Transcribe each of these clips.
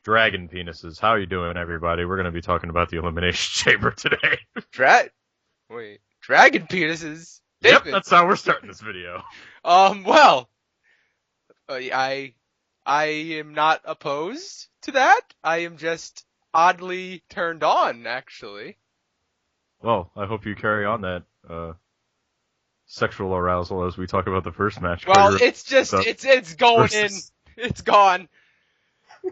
Dragon penises. How are you doing, everybody? We're going to be talking about the Elimination Chamber today. Dragon penises? Yep, that's how we're starting this video. Well, I am not opposed to that. I am just oddly turned on, actually. Well, I hope you carry on that sexual arousal as we talk about the first match. Well, it's going in. It's gone.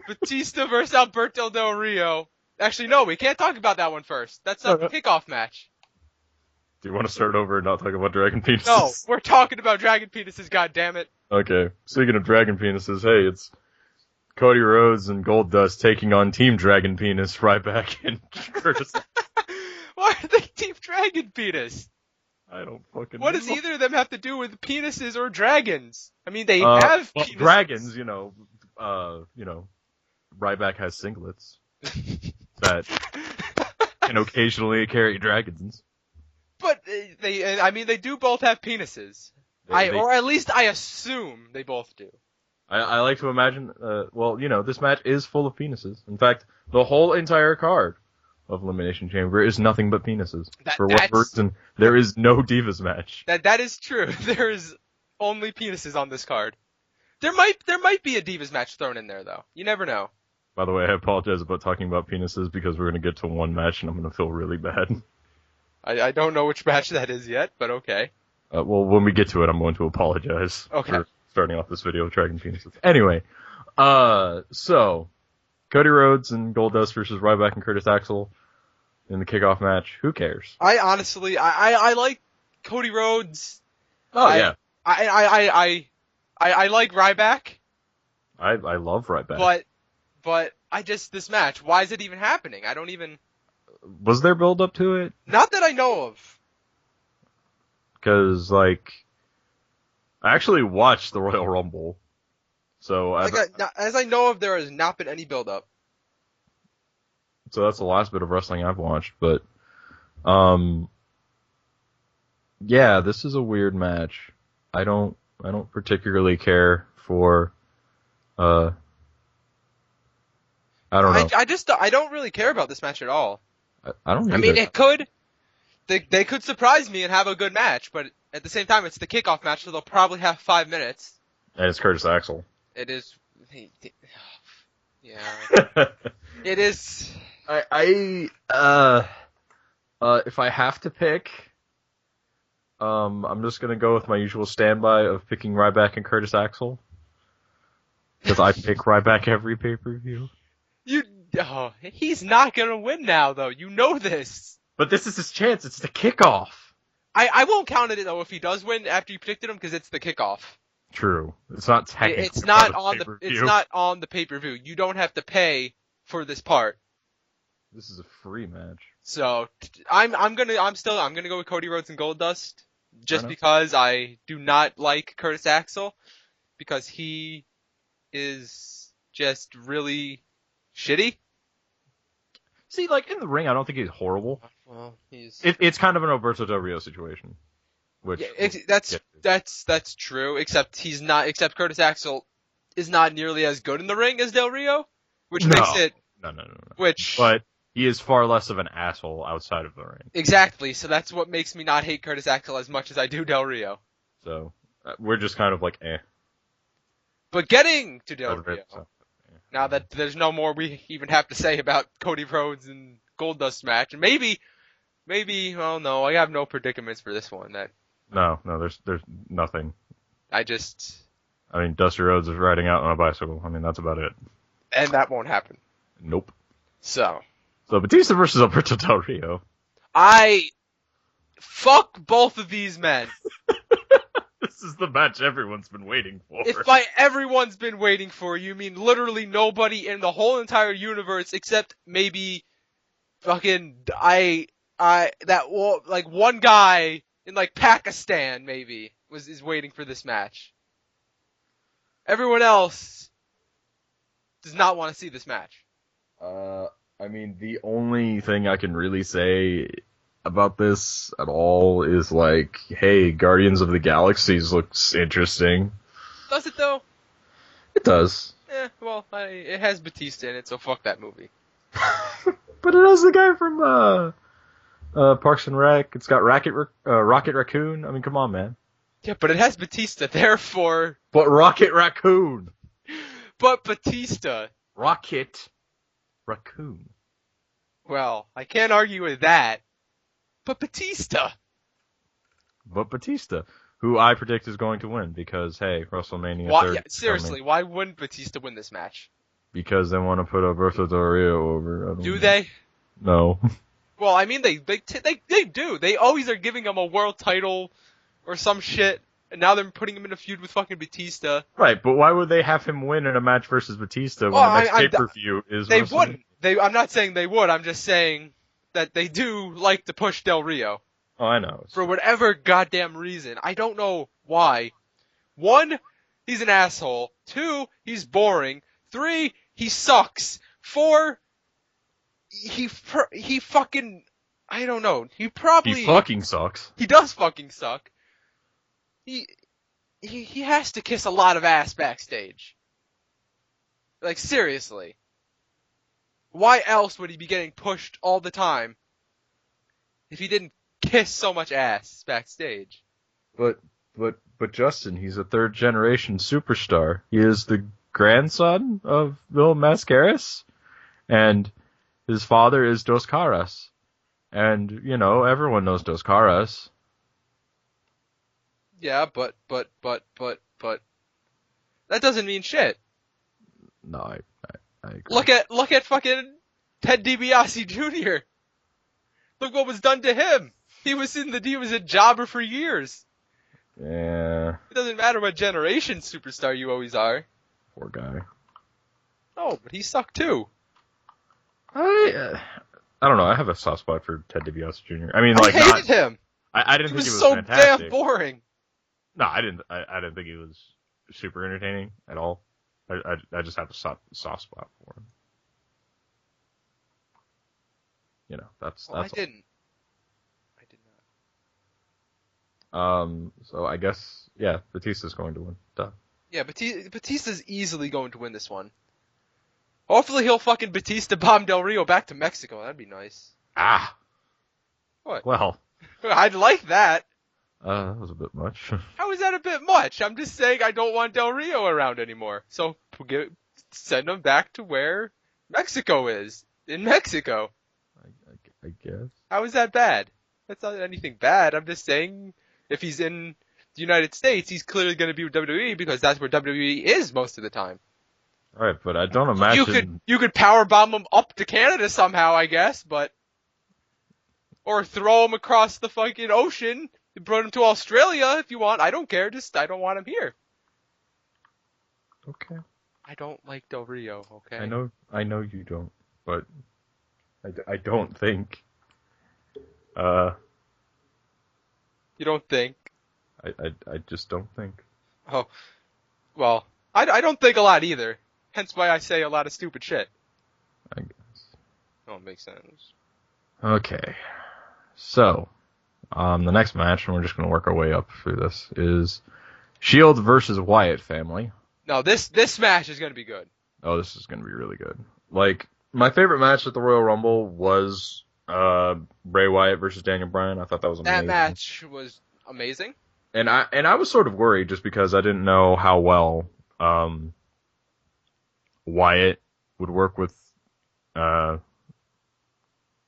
Batista versus Alberto Del Rio. Actually, no, we can't talk about that one first. That's not the kickoff match. Do you want to start over and not talk about Dragon penises? No, we're talking about Dragon penises, goddammit. Okay, speaking of Dragon penises, hey, it's Cody Rhodes and Goldust taking on Team Dragon Penis, Ryback and Curtis. Why are they Team Dragon Penis? I don't fucking know. What does either of them have to do with penises or dragons? I mean, they have penises. Dragons, Ryback has singlets that can occasionally carry dragons. But they do both have penises. Or at least I assume they both do. I like to imagine, this match is full of penises. In fact, the whole entire card of Elimination Chamber is nothing but penises. For what reason, there is no Divas match. That is true. There is only penises on this card. There might be a Divas match thrown in there, though. You never know. By the way, I apologize about talking about penises because we're going to get to one match and I'm going to feel really bad. I don't know which match that is yet, but okay. Well, when we get to it, I'm going to apologize for starting off this video with Dragon penises. Anyway, so Cody Rhodes and Goldust versus Ryback and Curtis Axel in the kickoff match. Who cares? I honestly like Cody Rhodes. Oh yeah. I like Ryback. I love Ryback. But this match, why is it even happening? I don't even. Was there build up to it? Not that I know of. Because, I actually watched the Royal Rumble. So as I know of, there has not been any build up. So that's the last bit of wrestling I've watched, but yeah, this is a weird match. I don't particularly care for I don't know. I don't really care about this match at all. I don't either. I mean, they could surprise me and have a good match, but at the same time, it's the kickoff match, so they'll probably have 5 minutes. And it's Curtis Axel. It is. Yeah. It is. If I have to pick, I'm just gonna go with my usual standby of picking Ryback and Curtis Axel. Because I pick Ryback every pay-per-view. He's not gonna win now, though. You know this. But this is his chance. It's the kickoff. I won't count it, though, if he does win after you predicted him, because it's the kickoff. True. It's not technically. It's not on the pay-per-view. You don't have to pay for this part. This is a free match. So I'm gonna go with Cody Rhodes and Goldust, just because I do not like Curtis Axel, because he is just really shitty. See, in the ring, I don't think he's horrible. Well, it's kind of an Alberto Del Rio situation. Which that's true. Except Curtis Axel is not nearly as good in the ring as Del Rio, which makes it no. But he is far less of an asshole outside of the ring. Exactly. So that's what makes me not hate Curtis Axel as much as I do Del Rio. So we're just kind of eh. But getting to Del Rio. Now that there's no more we even have to say about Cody Rhodes and Goldust match, and maybe, well, no, I have no predicaments for this one. No, there's nothing. I mean, Dusty Rhodes is riding out on a bicycle. I mean, that's about it. And that won't happen. Nope. So Batista versus Alberto Del Rio. Fuck both of these men. This is the match everyone's been waiting for. If by everyone's been waiting for, you mean literally nobody in the whole entire universe except maybe fucking one guy in Pakistan maybe is waiting for this match. Everyone else does not want to see this match. I mean, the only thing I can really say about this at all is hey, Guardians of the Galaxies looks interesting. Does it though? It does. Well, it has Batista in it, so fuck that movie. But it has the guy from Parks and Rec. It's got Rocket Raccoon. I mean, come on, man. Yeah, but it has Batista, therefore. But Rocket Raccoon. But Batista. Rocket Raccoon. Well, I can't argue with that. But Batista. But Batista, who I predict is going to win because, hey, WrestleMania. Why, yeah, seriously, why wouldn't Batista win this match? Because they want to put Alberto Del Rio over. Do they? No. Well, I mean, they do. They always are giving him a world title or some shit, and now they're putting him in a feud with fucking Batista. Right, but why would they have him win in a match versus Batista when the next pay-per-view is They wouldn't. I'm not saying they would. I'm just saying that they do like to push Del Rio. Oh, I know. For whatever goddamn reason. I don't know why. 1, he's an asshole. 2, he's boring. 3, he sucks. 4, he fucking, I don't know. He fucking sucks. He does fucking suck. He has to kiss a lot of ass backstage. Like, seriously. Why else would he be getting pushed all the time if he didn't kiss so much ass backstage? But Justin, he's a third generation superstar. He is the grandson of Bill Mascaras, and his father is Dos Caras. And, you know, everyone knows Dos Caras. Yeah, but that doesn't mean shit. No, I agree. Look at fucking Ted DiBiase Jr. Look what was done to him. He was a jobber for years. Yeah. It doesn't matter what generation superstar you always are. Poor guy. No, but he sucked too. I don't know. I have a soft spot for Ted DiBiase Jr. I mean, I hated him. I didn't think he was so fantastic. damn boring. No, I didn't think he was super entertaining at all. I just have a soft spot for him. You know, that's I didn't. I did not. So I guess, yeah, Batista's going to win. Duh. Yeah, Batista's easily going to win this one. Hopefully he'll fucking Batista bomb Del Rio back to Mexico. That'd be nice. Ah. What? Well. I'd like that. That was a bit much. How is that a bit much? I'm just saying I don't want Del Rio around anymore. So send him back to where Mexico is. In Mexico. I guess. How is that bad? That's not anything bad. I'm just saying if he's in the United States, he's clearly going to be with WWE because that's where WWE is most of the time. Right, but I don't imagine... You could powerbomb him up to Canada somehow, I guess, but... Or throw him across the fucking ocean and bring him to Australia if you want. I don't care, I don't want him here. Okay. I don't like Del Rio, okay? I know you don't, but I don't think. You don't think? I just don't think. Oh, well, I don't think a lot either. Hence why I say a lot of stupid shit. I guess. Oh, it makes sense. Okay. So, the next match, and we're just going to work our way up through this, is Shield versus Wyatt family. No, this match is going to be good. Oh, this is going to be really good. Like, my favorite match at the Royal Rumble was Bray Wyatt versus Daniel Bryan. I thought that was amazing. That match was amazing. And I was sort of worried just because I didn't know how well Wyatt would work with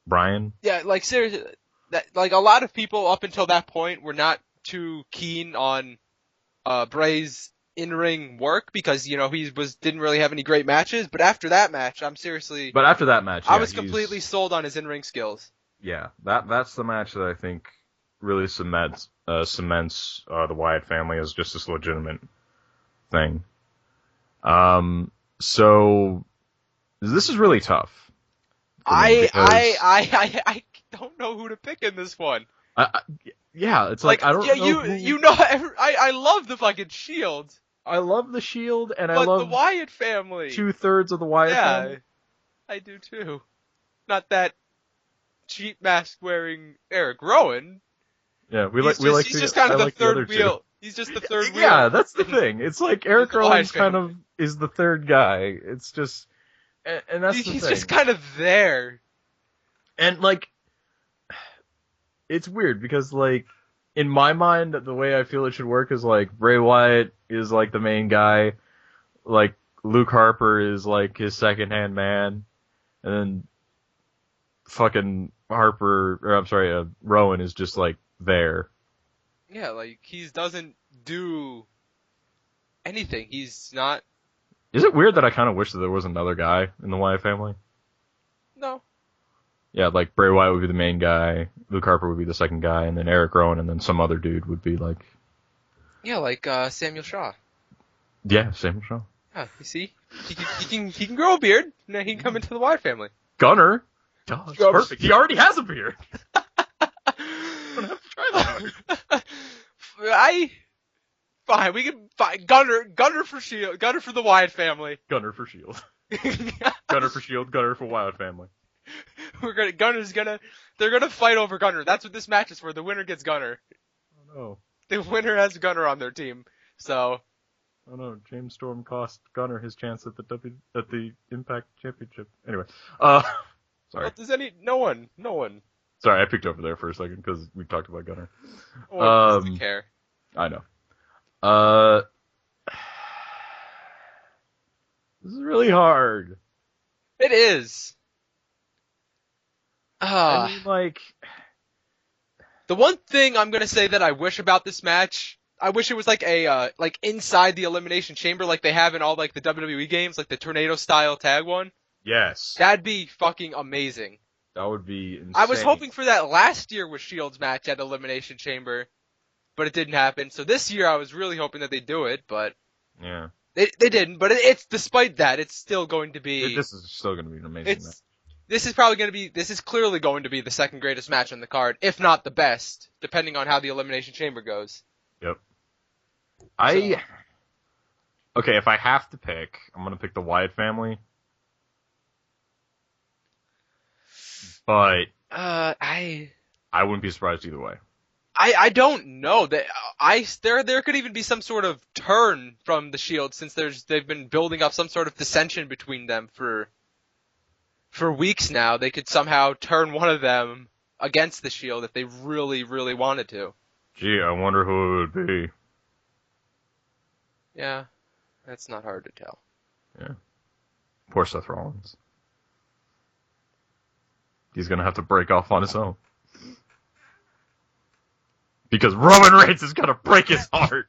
Bryan. Yeah, like seriously, like a lot of people up until that point were not too keen on Bray's in-ring work because he didn't really have any great matches. But after that match, I was completely sold on his in-ring skills. Yeah, that's the match that I think really cements the Wyatt family as just this legitimate thing. So this is really tough. I don't know who to pick in this one. Yeah, it's like I don't know. I love the fucking Shield. I love the Shield, and I love the Wyatt family. 2/3 of the Wyatt family. I do too. Not that cheap mask wearing Eric Rowan. Yeah, he's just kind of the third wheel. He's just the third wheel. Yeah, that's the thing. It's like Eric Rowan's kind of is the third guy. It's just, and that's the thing. He's just kind of there. And like, it's weird because like, in my mind, the way I feel it should work is like Bray Wyatt is like the main guy, like Luke Harper is like his second-hand man, and then fucking Rowan is just like there. Yeah, like he doesn't do anything. He's not. Is it weird that I kind of wish that there was another guy in the Wyatt family? No. Yeah, like Bray Wyatt would be the main guy, Luke Harper would be the second guy, and then Eric Rowan, and then some other dude would be like. Yeah, like Samuel Shaw. Yeah, Samuel Shaw. Yeah, you see, he can grow a beard, and then he can come into the Wyatt family. Gunner. Oh, that's perfect. He already has a beard. I don't have to try that. Fine, we can find Gunner for Shield, Gunner for the Wyatt family. Gunner for Shield. Gunner for Shield, Gunner for Wyatt family. They're gonna fight over Gunner. That's what this match is for. The winner gets Gunner. Oh no. The winner has Gunner on their team. So. Oh no, James Storm cost Gunner his chance at the Impact Championship. Anyway, sorry. Well, no one. Sorry, I picked over there for a second because we talked about Gunner. No one doesn't care. I know. This is really hard. It is. I mean, like, the one thing I'm gonna say that I wish about this match, I wish it was like a like inside the Elimination Chamber, like they have in all like the WWE games, like the tornado style tag one. Yes. That'd be fucking amazing. That would be insane. I was hoping for that last year with Shield's match at Elimination Chamber, but it didn't happen. So this year I was really hoping that they'd do it, but yeah, they didn't. But it's despite that, it's still going to be. This is still going to be an amazing match. This is clearly going to be the second greatest match on the card, if not the best, depending on how the Elimination Chamber goes. Yep. Okay, if I have to pick, I'm going to pick the Wyatt family. But I wouldn't be surprised either way. I don't know that there could even be some sort of turn from the Shield since they've been building up some sort of dissension between them for weeks now. They could somehow turn one of them against the Shield if they really, really wanted to. Gee, I wonder who it would be. Yeah, that's not hard to tell. Yeah. Poor Seth Rollins. He's gonna have to break off on his own. Because Roman Reigns is gonna break his heart!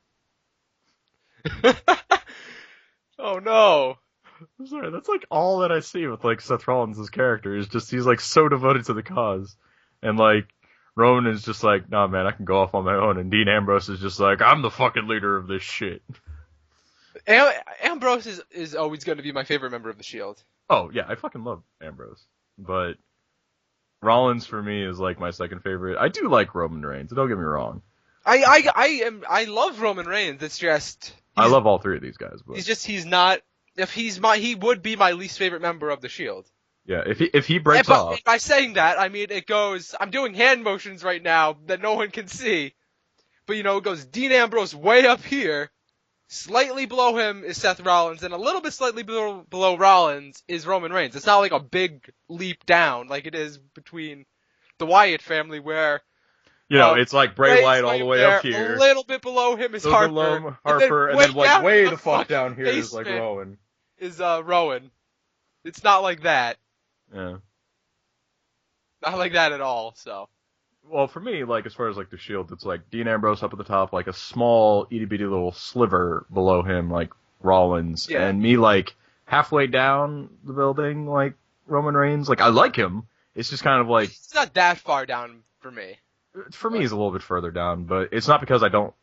Oh no! I'm sorry, that's like all that I see with like Seth Rollins' character, is just he's like so devoted to the cause. And like, Roman is just like, nah man, I can go off on my own, and Dean Ambrose is just like, I'm the fucking leader of this shit. Ambrose is always gonna be my favorite member of the Shield. Oh yeah, I fucking love Ambrose. But Rollins for me is like my second favorite. I do like Roman Reigns, don't get me wrong. I love Roman Reigns. It's just I love all three of these guys, but he would be my least favorite member of the Shield. Yeah, if he breaks off. By saying that, I mean it goes. I'm doing hand motions right now that no one can see, but it goes Dean Ambrose way up here. Slightly below him is Seth Rollins, and a little bit slightly below Rollins is Roman Reigns. It's not like a big leap down like it is between the Wyatt family, where it's like Bray Wyatt all the way up here. A little bit below him is Harper, and then like way the fuck down here is like Rowan. Rowan. It's not like that. Yeah. Not like that at all. So. Well, for me, like, as far as, like, the Shield, it's, like, Dean Ambrose up at the top, like, a small, itty-bitty little sliver below him, like, Rollins, and me, like, halfway down the building, like, Roman Reigns. Like, I like him. It's just kind of, like... It's not that far down for me. For me, he's a little bit further down, but it's not because I don't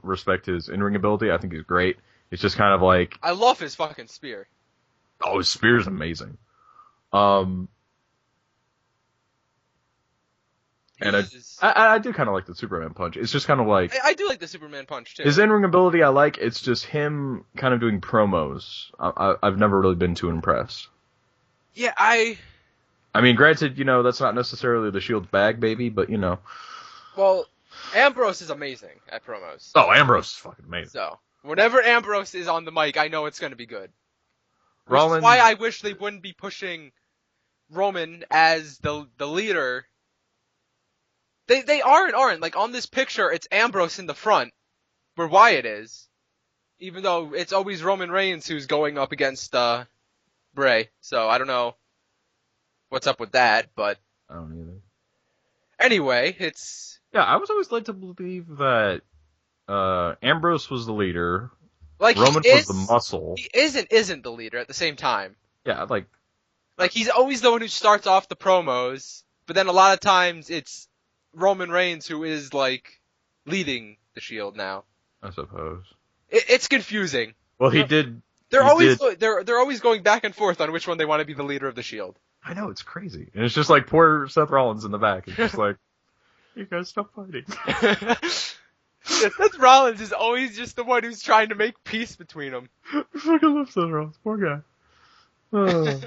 respect his in-ring ability. I think he's great. It's just kind of, like... I love his fucking spear. Oh, his spear's amazing. And I do kind of like the Superman punch. It's just kind of like... I do like the Superman punch, too. His in-ring ability I like. It's just him kind of doing promos. I've never really been too impressed. Yeah, I mean, granted, that's not necessarily the Shield's bag, baby, but, Well, Ambrose is amazing at promos. Oh, Ambrose is fucking amazing. So, whenever Ambrose is on the mic, I know it's going to be good. Which Rollins, is why I wish they wouldn't be pushing Roman as the leader. They aren't. Like, on this picture, it's Ambrose in the front, where Wyatt is. Even though it's always Roman Reigns who's going up against, Bray. So, I don't know what's up with that, but... I don't either. Anyway, it's... Yeah, I was always led to believe that, Ambrose was the leader. Like, Roman was the muscle. He isn't the leader at the same time. Yeah, like he's always the one who starts off the promos, but then a lot of times it's Roman Reigns who is, like, leading the Shield now. I suppose. It's confusing. Well, he did. They're always going back and forth on which one they want to be the leader of the Shield. I know, it's crazy. And it's just like poor Seth Rollins in the back. It's just like, you guys stop fighting. Seth Rollins is always just the one who's trying to make peace between them. I fucking love Seth Rollins. Poor guy. Oh.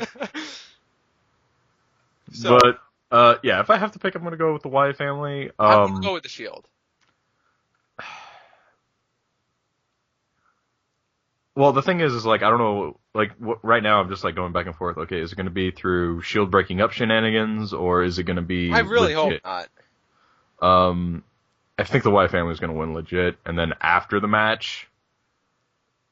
But, yeah, if I have to pick, I'm going to go with the Wyatt family. I'm going to go with the Shield. Well, the thing is like, I don't know, like, right now I'm just, like, going back and forth. Okay, is it going to be through Shield breaking up shenanigans, or is it going to be I really legit? hope not. I think the Wyatt family is going to win legit, and then after the match,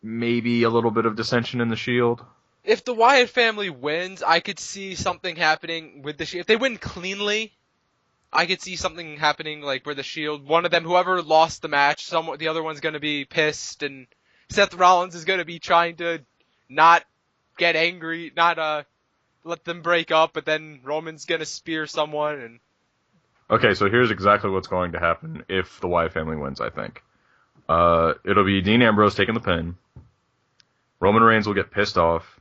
maybe a little bit of dissension in the Shield. If the Wyatt family wins, I could see something happening with the Shield. If they win cleanly, I could see something happening, like, where the Shield, one of them, whoever lost the match, the other one's going to be pissed, and Seth Rollins is going to be trying to not get angry, not let them break up, but then Roman's going to spear someone. And Okay, so here's exactly what's going to happen if the Wyatt family wins, I think. It'll be Dean Ambrose taking the pin. Roman Reigns will get pissed off.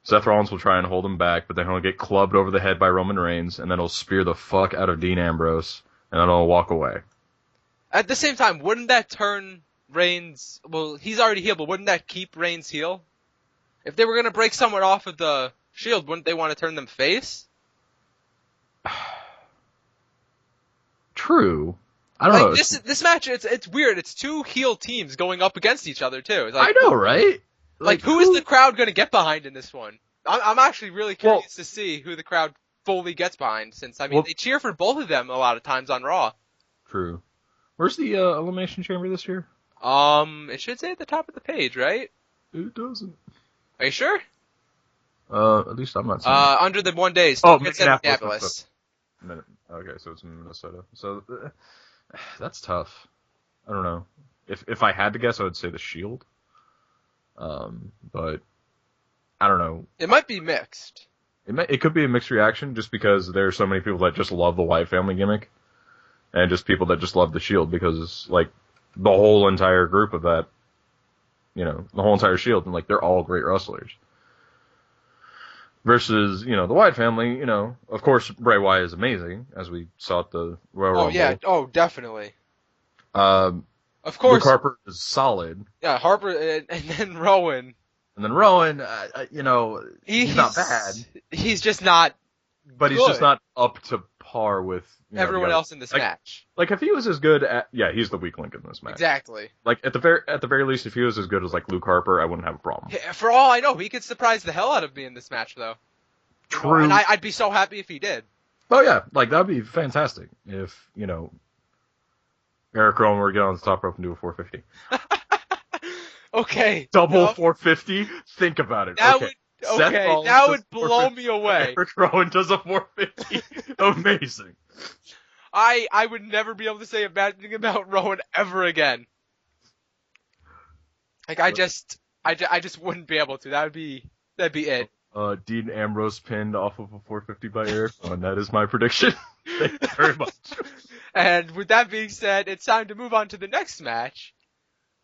Seth Rollins will try and hold him back, but then he'll get clubbed over the head by Roman Reigns, and then he'll spear the fuck out of Dean Ambrose, and then he'll walk away. At the same time, wouldn't that turn Reigns... Well, he's already heel, but wouldn't that keep Reigns heel? If they were going to break someone off of the Shield, wouldn't they want to turn them face? True. I don't know. This match, it's weird. It's two heel teams going up against each other, too. It's like, I know, right? Like, who is the crowd going to get behind in this one? I'm actually really curious to see who the crowd fully gets behind, since, I mean, they cheer for both of them a lot of times on Raw. True. Where's the Elimination Chamber this year? It should say at the top of the page, right? It doesn't. Are you sure? At least I'm not seeing it. Under the 1 days. Oh, Minneapolis. Okay, so it's in Minnesota. So, that's tough. I don't know. If I had to guess, I would say the Shield. But I don't know. It might be mixed. It could be a mixed reaction just because there are so many people that just love the Wyatt family gimmick, and just people that just love the Shield because like the whole entire group of that, the whole entire Shield, and like they're all great wrestlers. Versus, the Wyatt family, of course Bray Wyatt is amazing, as we saw at the Royal Rumble. Oh yeah, definitely. Of course, Luke Harper is solid. Yeah, Harper, and then Rowan. And then Rowan, he's not bad. He's just not. But he's just not up to par with everyone else in this match. Like if he was as good he's the weak link in this match. Exactly. Like at the very least, if he was as good as like Luke Harper, I wouldn't have a problem. Yeah, for all I know, he could surprise the hell out of me in this match, though. True. And I'd be so happy if he did. Oh yeah, like that'd be fantastic if Eric Rowan were to get on the top rope and do a 450. Okay. Double 450? Think about it. That would blow me away. Eric Rowan does a 450. Amazing. I would never be able to say a bad thing about Rowan ever again. Like I just wouldn't be able to. That'd be it. Dean Ambrose pinned off of a 450 by Eric Rowan. That is my prediction. Thank you very much. And with that being said, it's time to move on to the next match,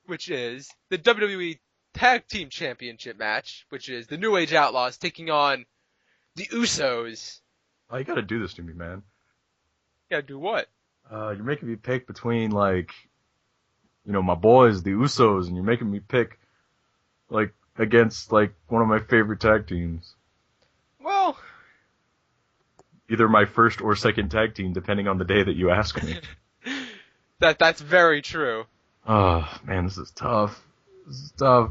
which is the WWE Tag Team Championship match, which is the New Age Outlaws taking on the Usos. Oh, you gotta do this to me, man. You gotta do what? You're making me pick between, like, my boys, the Usos, and you're making me pick, like, against, like, one of my favorite tag teams. Well... Either my first or second tag team, depending on the day that you ask me. That's very true. Oh, man, this is tough. I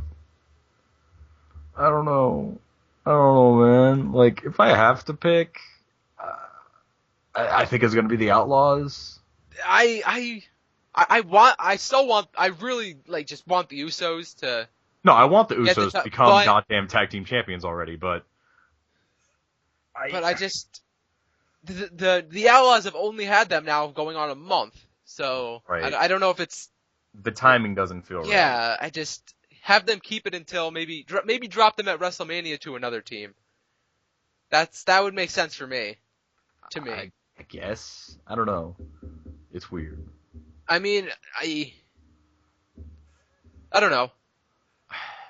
don't know, man. Like, if I have to pick, I think it's gonna be the Outlaws. I really like just want the Usos to. No, I want the Usos to become goddamn tag team champions already, but I just the Outlaws have only had them now going on a month, so right. I don't know if it's the timing doesn't feel right. Yeah, I just have them keep it until maybe drop them at WrestleMania to another team. That would make sense for me. To me, I guess I don't know. It's weird. I mean, I don't know.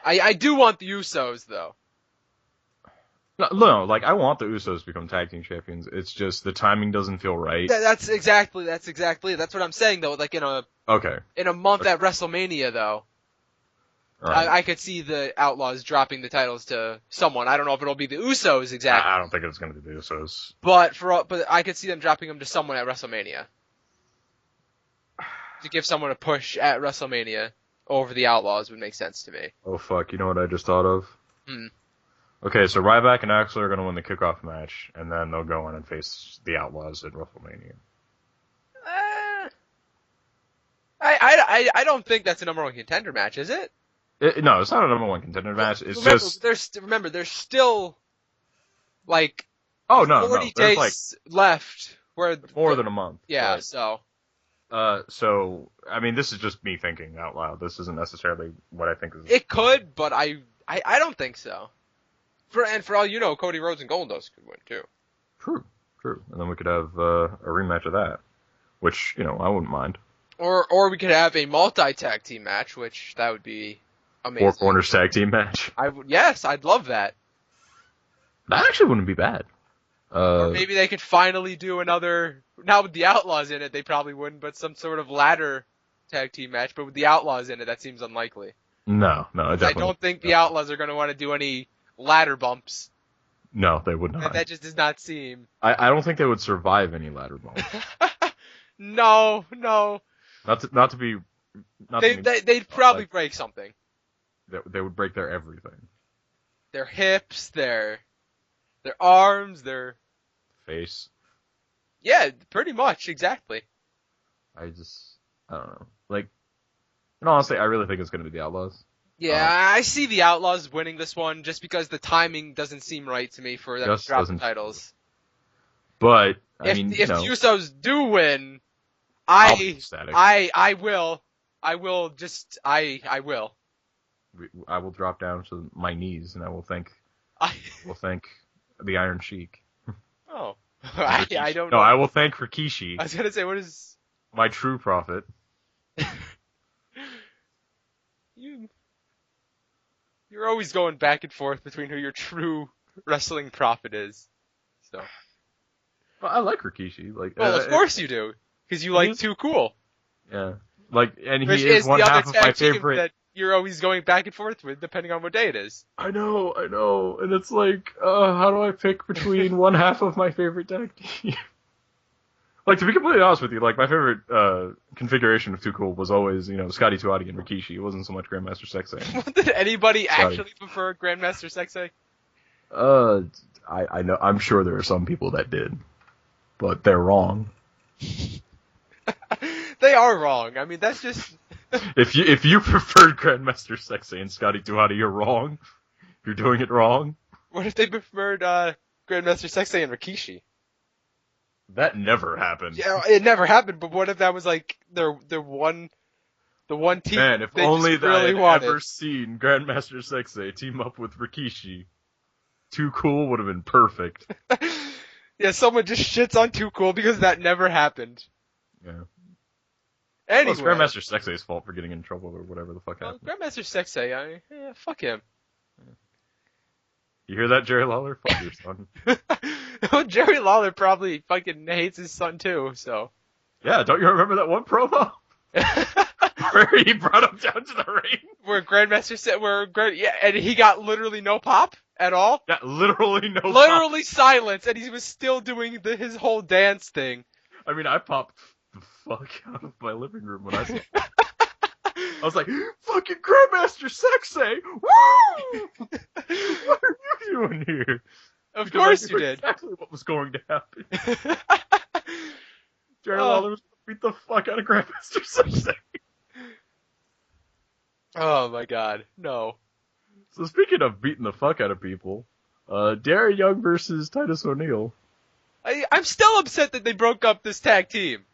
I do want the Usos though. No, like I want the Usos to become tag team champions. It's just the timing doesn't feel right. That's exactly. That's what I'm saying though. Like in a month at WrestleMania though, right. I could see the Outlaws dropping the titles to someone. I don't know if it'll be the Usos exactly. I don't think it's going to be the Usos. But I could see them dropping them to someone at WrestleMania to give someone a push at WrestleMania over the Outlaws would make sense to me. Oh fuck! You know what I just thought of? Hmm. Okay, so Ryback and Axel are going to win the kickoff match, and then they'll go in and face the Outlaws at WrestleMania. I don't think that's a number one contender match, is it? No, it's not a number one contender match. It's remember, there's still like 40 days left. More than a month. Yeah, right. so. So I mean, this is just me thinking out loud. This isn't necessarily what I think is. It could, but I don't think so. For all you know, Cody Rhodes and Goldust could win too. True. And then we could have a rematch of that, which I wouldn't mind. Or we could have a multi-tag team match, which that would be amazing. 4 corners tag team match. Yes, I'd love that. That actually wouldn't be bad. Or maybe they could finally do another. Now with the Outlaws in it, they probably wouldn't, but some sort of ladder tag team match. But with the Outlaws in it, that seems unlikely. No, definitely. I don't think the Outlaws are going to want to do any ladder bumps. No, they would not. That just does not seem. I don't think they would survive any ladder bumps. No. They'd probably break something. They would break their everything. Their hips, their arms, their face. Yeah, pretty much, exactly. I don't know. Like, honestly, I really think it's going to be the Outlaws. Yeah, I see the Outlaws winning this one just because the timing doesn't seem right to me for them to drop the titles. But if the Usos do win, I will. I will. I will drop down to my knees and I will thank the Iron Sheik. Oh, I don't know. No, I will thank Rikishi. I was gonna say, what is my true prophet? You're always going back and forth between who your true wrestling prophet is. So. Well, I like Rikishi. Of course you do, because you like Too Cool. Yeah, and he is one half of my favorite. That you're always going back and forth with, depending on what day it is. I know, and it's like, how do I pick between one half of my favorite tag team? Like, to be completely honest with you, like, my favorite configuration of Too Cool was always, Scotty 2 and Rikishi. It wasn't so much Grandmaster Sexay. Did anybody actually prefer Grandmaster Sexay? I know. I'm sure there are some people that did, but they're wrong. They are wrong. I mean, that's just. If you preferred Grandmaster Sexay and Scotty 2, you're wrong. You're doing it wrong. What if they preferred Grandmaster Sexay and Rikishi? That never happened. Yeah, it never happened. But what if that was like the one team? Man, if only that I had ever seen Grandmaster Sexay team up with Rikishi. Too Cool would have been perfect. Yeah, someone just shits on Too Cool because that never happened. Yeah. Anyway, it's Grandmaster Sexay's fault for getting in trouble or whatever the fuck happened. Grandmaster Sexay, fuck him. You hear that, Jerry Lawler? Fuck your son. Well, Jerry Lawler probably fucking hates his son too, so. Yeah, don't you remember that one promo? Where he brought him down to the ring? Where Grandmaster said, and he got literally no pop at all? Yeah, literally no pop. Literally silence, and he was still doing his whole dance thing. I mean, I popped the fuck out of my living room when I saw it. I was like, fucking Grandmaster Sexay! Woo! What are you doing here? Of course you did. Exactly what was going to happen. Jerry Lawler was going to beat the fuck out of Grandmaster Sexay. Oh my god, no. So speaking of beating the fuck out of people, Darren Young versus Titus O'Neil. I'm still upset that they broke up this tag team.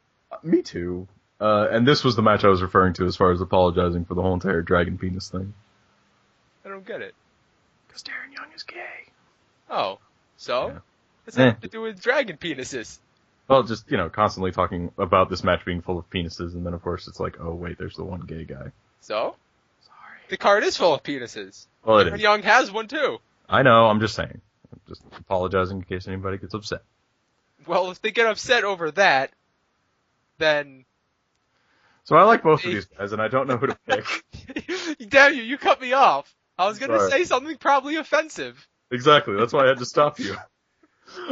Me too. And this was the match I was referring to as far as apologizing for the whole entire dragon penis thing. I don't get it. Because Darren Young is gay. Oh, so? Yeah. What's that have to do with dragon penises? Well, just, constantly talking about this match being full of penises, and then of course it's like, oh wait, there's the one gay guy. So? Sorry. The card is full of penises. Well, it is. Darren Young has one too. I know, I'm just saying. I'm just apologizing in case anybody gets upset. Well, if they get upset over that, then... So I like both of these guys, and I don't know who to pick. Damn you cut me off. I was gonna say something probably offensive. Exactly, that's why I had to stop you. It's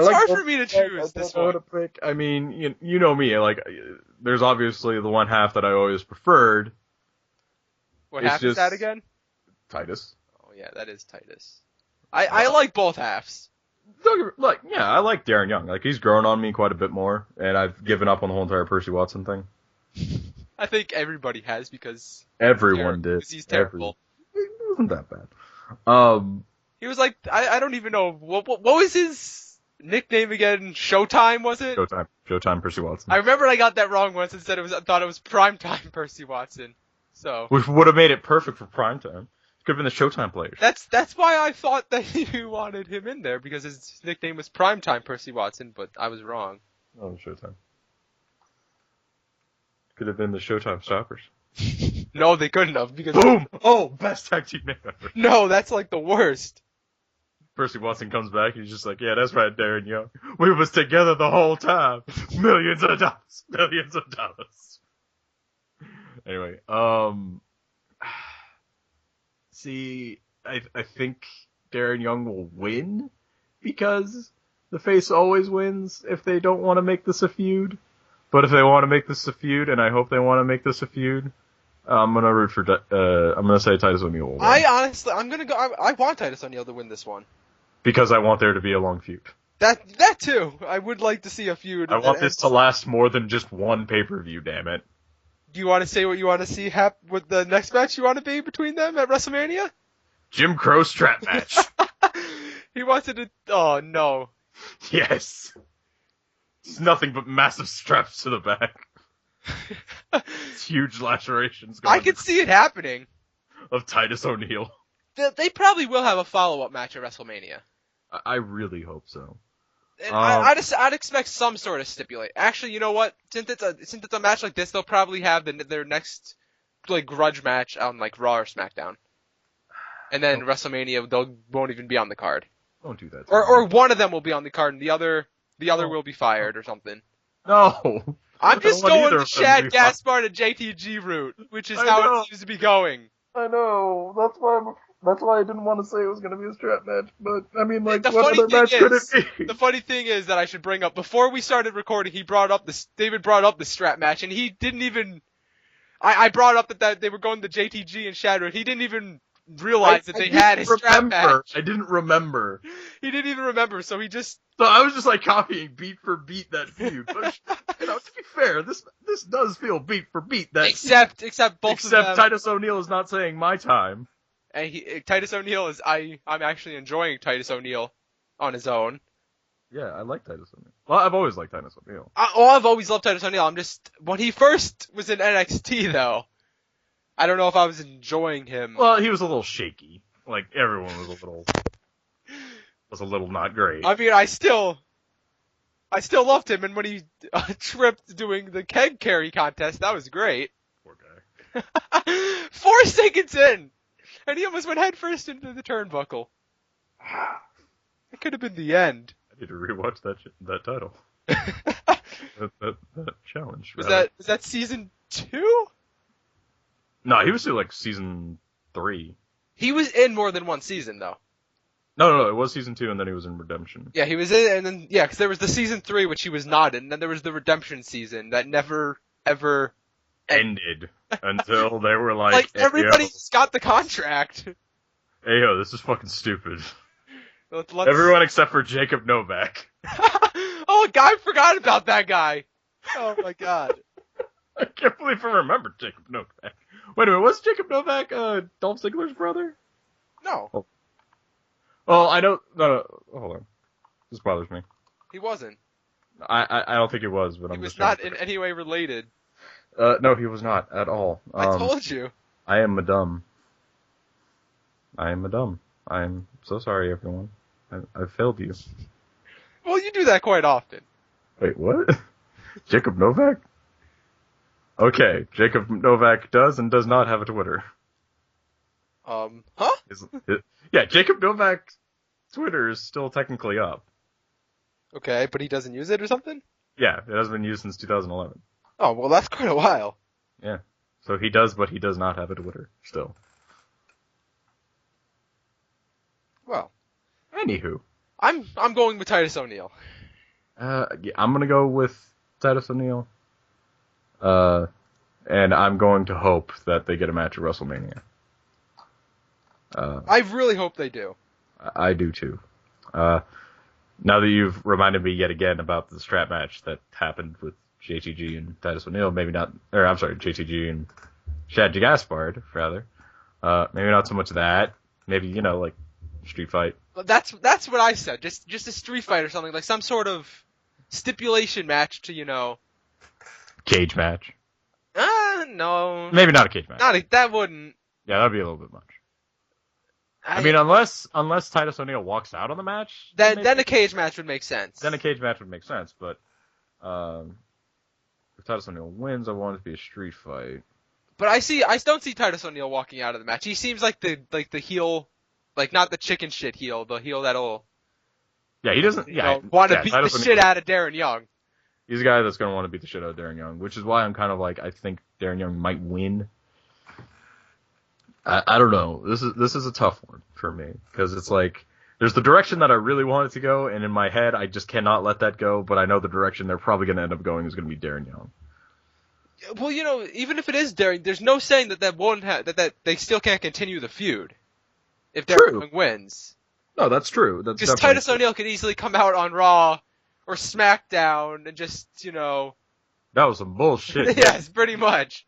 hard for me to choose this one. To pick. I mean, you know me, there's obviously the one half that I always preferred. What half is that again? Titus. Oh yeah, that is Titus. I like both halves. I like Darren Young. He's grown on me quite a bit more, and I've given up on the whole entire Percy Watson thing. I think everybody has because everyone did. Because he's terrible. It wasn't that bad. He was like, I don't even know what was his nickname again? Showtime, was it? Showtime Percy Watson. I remember I got that wrong once and said I thought it was Primetime Percy Watson. So which would have made it perfect for primetime. Could have been the Showtime players. That's why I thought that you wanted him in there, because his nickname was Primetime Percy Watson, but I was wrong. Oh, Showtime. Could have been the Showtime Stoppers. No, they couldn't have, because... Boom! Oh, best tag team name ever. No, that's like the worst. Percy Watson comes back, and he's just like, yeah, that's right, Darren Young. We was together the whole time. Millions of dollars. Millions of dollars. Anyway, see, I think Darren Young will win because the face always wins if they don't want to make this a feud. But if they want to make this a feud, and I hope they want to make this a feud, I'm gonna root for. I'm gonna say Titus O'Neil will win. I want Titus O'Neil to win this one because I want there to be a long feud. That too. I would like to see a feud. I want this to last more than just one pay-per-view. Damn it. Do you want to say what you want to see with the next match you want to be between them at WrestleMania? Jim Crow strap match. He wanted to... Oh, no. Yes. It's nothing but massive straps to the back. It's huge lacerations going I could see it happening. Of Titus O'Neil. They probably will have a follow-up match at WrestleMania. I really hope so. And I'd expect some sort of stipulate. Actually, you know what? Since it's a match like this, they'll probably have their next grudge match on Raw or SmackDown, and then WrestleMania they won't even be on the card. Don't do that. Or one of them will be on the card, and the other will be fired or something. No. I'm just going the Shad Gaspard and JTG route, which is how it seems to be going. I know. That's why I didn't want to say it was going to be a strap match, but I mean, what other match could it be? The funny thing is that I should bring up, before we started recording, David brought up the strap match, and he didn't even, I brought up that they were going to JTG and Shadroot. He didn't even realize that they had a strap match. I didn't remember. He didn't even remember, so he just... So I was just copying beat for beat that feud. But, to be fair, this does feel beat for beat that Except both of them. Except Titus O'Neil is not saying my time. And Titus O'Neil is, I'm actually enjoying Titus O'Neil on his own. Yeah, I like Titus O'Neil. Well, I've always liked Titus O'Neil. I've always loved Titus O'Neil. When he first was in NXT though, I don't know if I was enjoying him. Well, he was a little shaky. Everyone was a little not great. I mean, I still loved him, and when he tripped doing the keg carry contest, that was great. Poor guy. 4 seconds in! And he almost went headfirst into the turnbuckle. It could have been the end. I need to rewatch that title. that challenge. Was that season 2? No, he was through season 3. He was in more than one season though. No, it was season 2, and then he was in Redemption. Yeah, he was in, and then because there was the season 3 which he was not in, and then there was the Redemption season that never ever ended until they were like, like everybody's got the contract. Hey yo, this is fucking stupid. Let's... Everyone except for Jacob Novak. Oh, I forgot about that guy. Oh my god. I can't believe I remembered Jacob Novak. Wait a minute, was Jacob Novak Dolph Ziggler's brother? No. Oh. Well, I know. No, hold on. This bothers me. He wasn't. I don't think it was, but he was not in any way related. No, he was not at all. I told you. I am Madame. I am so sorry, everyone. I failed you. Well, you do that quite often. Wait, what? Jacob Novak? Okay, Jacob Novak does and does not have a Twitter. Huh? Yeah, Jacob Novak's Twitter is still technically up. Okay, but he doesn't use it or something? Yeah, it hasn't been used since 2011. Oh, well, that's quite a while. Yeah. So he does, but he does not have a Twitter, still. Well. Anywho. I'm going with Titus O'Neil. Yeah, I'm gonna go with Titus O'Neil. And I'm going to hope that they get a match at WrestleMania. I really hope they do. I do too. Now that you've reminded me yet again about the strap match that happened with JTG and Titus O'Neil, JTG and Shad Gaspard, rather. Maybe not so much that. Maybe, like, street fight. That's what I said. Just a street fight or something, like some sort of stipulation match to, Cage match. No. Maybe not a cage match. That wouldn't. Yeah, that'd be a little bit much. I mean, unless Titus O'Neil walks out on the match, then a cage match would make sense. Then a cage match would make sense, but if Titus O'Neil wins, I want it to be a street fight. But I don't see Titus O'Neil walking out of the match. He seems like the heel, like not the chicken shit heel, the heel that'll. Yeah, he doesn't. Want to beat the shit out of Darren Young. He's a guy that's going to want to beat the shit out of Darren Young, which is why I'm kind of like, I think Darren Young might win. I don't know. This is a tough one for me, because it's like, there's the direction that I really want it to go, and in my head, I just cannot let that go, but I know the direction they're probably going to end up going is going to be Darren Young. Well, even if it is Darren, there's no saying that won't that they still can't continue the feud if Darren Young wins. No, that's true. That's because Titus O'Neil could easily come out on Raw or SmackDown and just, That was some bullshit. Yes, pretty much.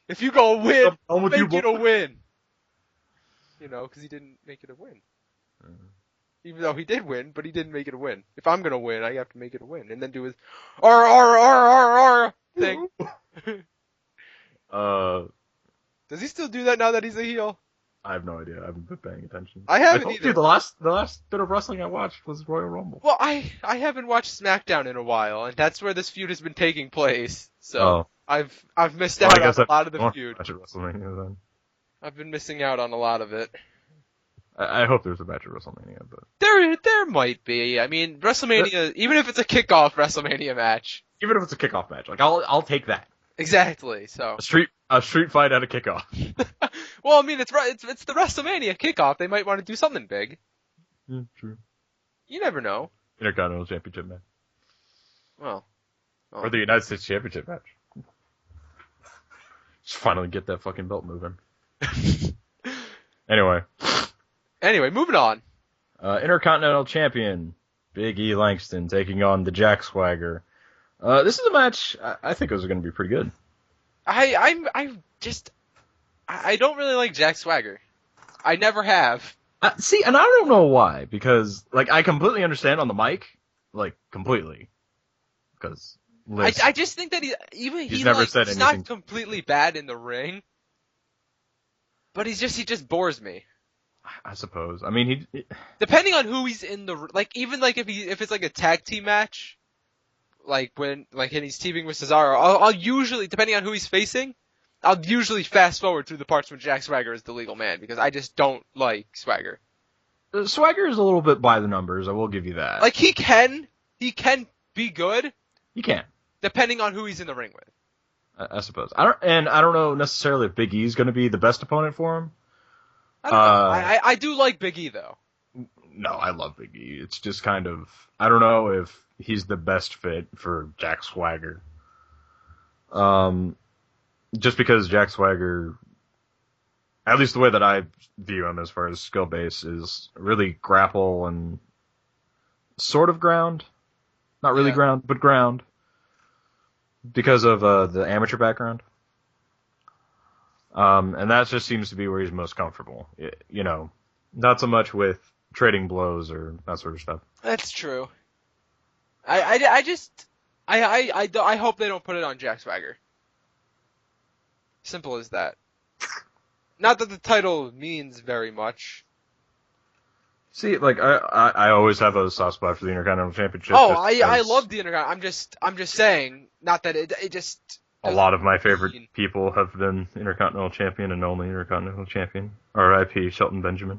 If you go win, make it a win. Because he didn't make it a win. Mm-hmm. Even though he did win, but he didn't make it a win. If I'm gonna win, I have to make it a win, and then do his R thing. Does he still do that now that he's a heel? I have no idea. I haven't been paying attention. I haven't either. The last bit of wrestling I watched was Royal Rumble. Well, I haven't watched SmackDown in a while, and that's where this feud has been taking place. So I've missed out on a lot of the feud. Match at WrestleMania then. I've been missing out on a lot of it. I hope there's a match at WrestleMania, but there might be. I mean, WrestleMania, even if it's a kickoff WrestleMania match. Even if it's a kickoff match, like I'll take that. Exactly. So a street fight at a kickoff. Well, I mean, it's the WrestleMania kickoff. They might want to do something big. Yeah, true. You never know. Intercontinental Championship match. Well. Or the United States Championship match. Just finally get that fucking belt moving. Anyway, moving on. Intercontinental Champion Big E Langston taking on the Jack Swagger. This is a match I think it was going to be pretty good. I don't really like Jack Swagger. I never have. See, and I don't know why, because like I completely understand on the mic, like completely, because I just think that he's not completely bad in the ring, but he just bores me. I suppose. I mean, depending on who he's in if it's like a tag team match, and he's teaming with Cesaro, I'll usually, depending on who he's facing, I'll usually fast forward through the parts when Jack Swagger is the legal man, because I just don't like Swagger. Swagger is a little bit by the numbers, I will give you that. Like, he can be good. He can. Depending on who he's in the ring with. I suppose. I don't know necessarily if Big E's going to be the best opponent for him. I don't know. I do like Big E, though. No, I love Big E. It's just kind of, I don't know if he's the best fit for Jack Swagger. Just because Jack Swagger, at least the way that I view him as far as skill base, is really grapple and sort of ground. Not really ground, but ground. Because of the amateur background. And that just seems to be where he's most comfortable. You know, not so much with trading blows or that sort of stuff. That's true. I hope they don't put it on Jack Swagger. Simple as that. Not that the title means very much. See, like, I always have a soft spot for the Intercontinental Championship. Oh, I love the Intercontinental. I'm just saying, not that it just... A lot of my favorite people have been Intercontinental Champion and only Intercontinental Champion. R.I.P. Shelton Benjamin.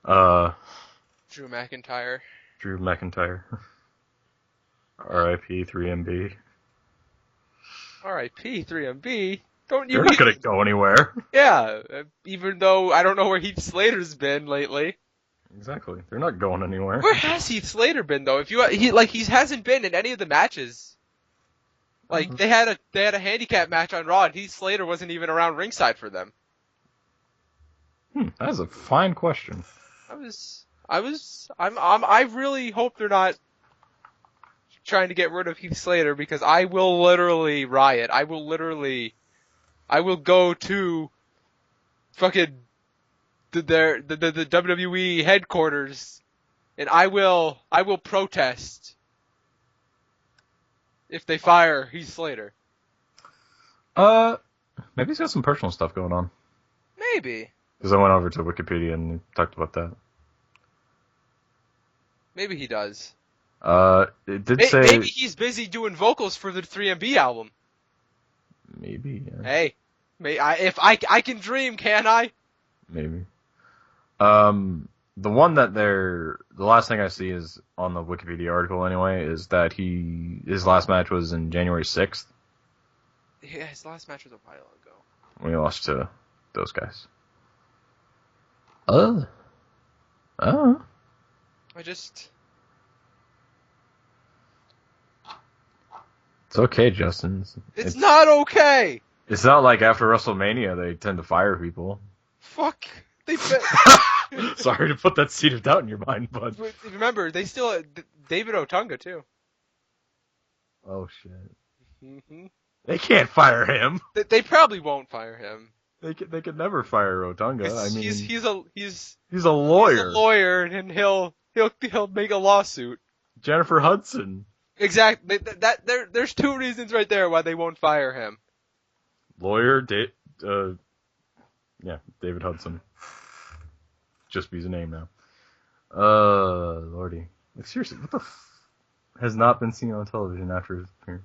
Drew McIntyre. R.I.P. 3MB. R.I.P. 3MB? Don't you... They're not gonna go anywhere. Yeah, even though I don't know where Heath Slater's been lately. Exactly. They're not going anywhere. Where has Heath Slater been though? He hasn't been in any of the matches. Like they had a handicap match on Raw and Heath Slater wasn't even around ringside for them. That is a fine question. I really hope they're not trying to get rid of Heath Slater because I will literally riot. I will go to fucking the WWE headquarters and I will protest if they fire Heath Slater. Maybe he's got some personal stuff going on. Maybe. Because I went over to Wikipedia and talked about that. Maybe he does. It did say... Maybe he's busy doing vocals for the 3MB album. Maybe, yeah. Hey, if I can dream, can I? Maybe. The one that the last thing I see is on the Wikipedia article anyway, is that his last match was in January 6th. Yeah, his last match was a while ago. We lost to those guys. Oh. It's okay, Justin. It's not okay! It's not like after WrestleMania they tend to fire people. Fuck. Sorry to put that seed of doubt in your mind, but remember, they still had David Otunga too. Oh shit. Mm-hmm. They can't fire him. They probably won't fire him. They could never fire Otunga. I mean, he's a lawyer. He's a lawyer, and he'll make a lawsuit. Jennifer Hudson. Exactly. There's two reasons right there why they won't fire him. Lawyer, David Hudson. Just be his name now. Lordy. Like, seriously, what the has not been seen on television after his appearance?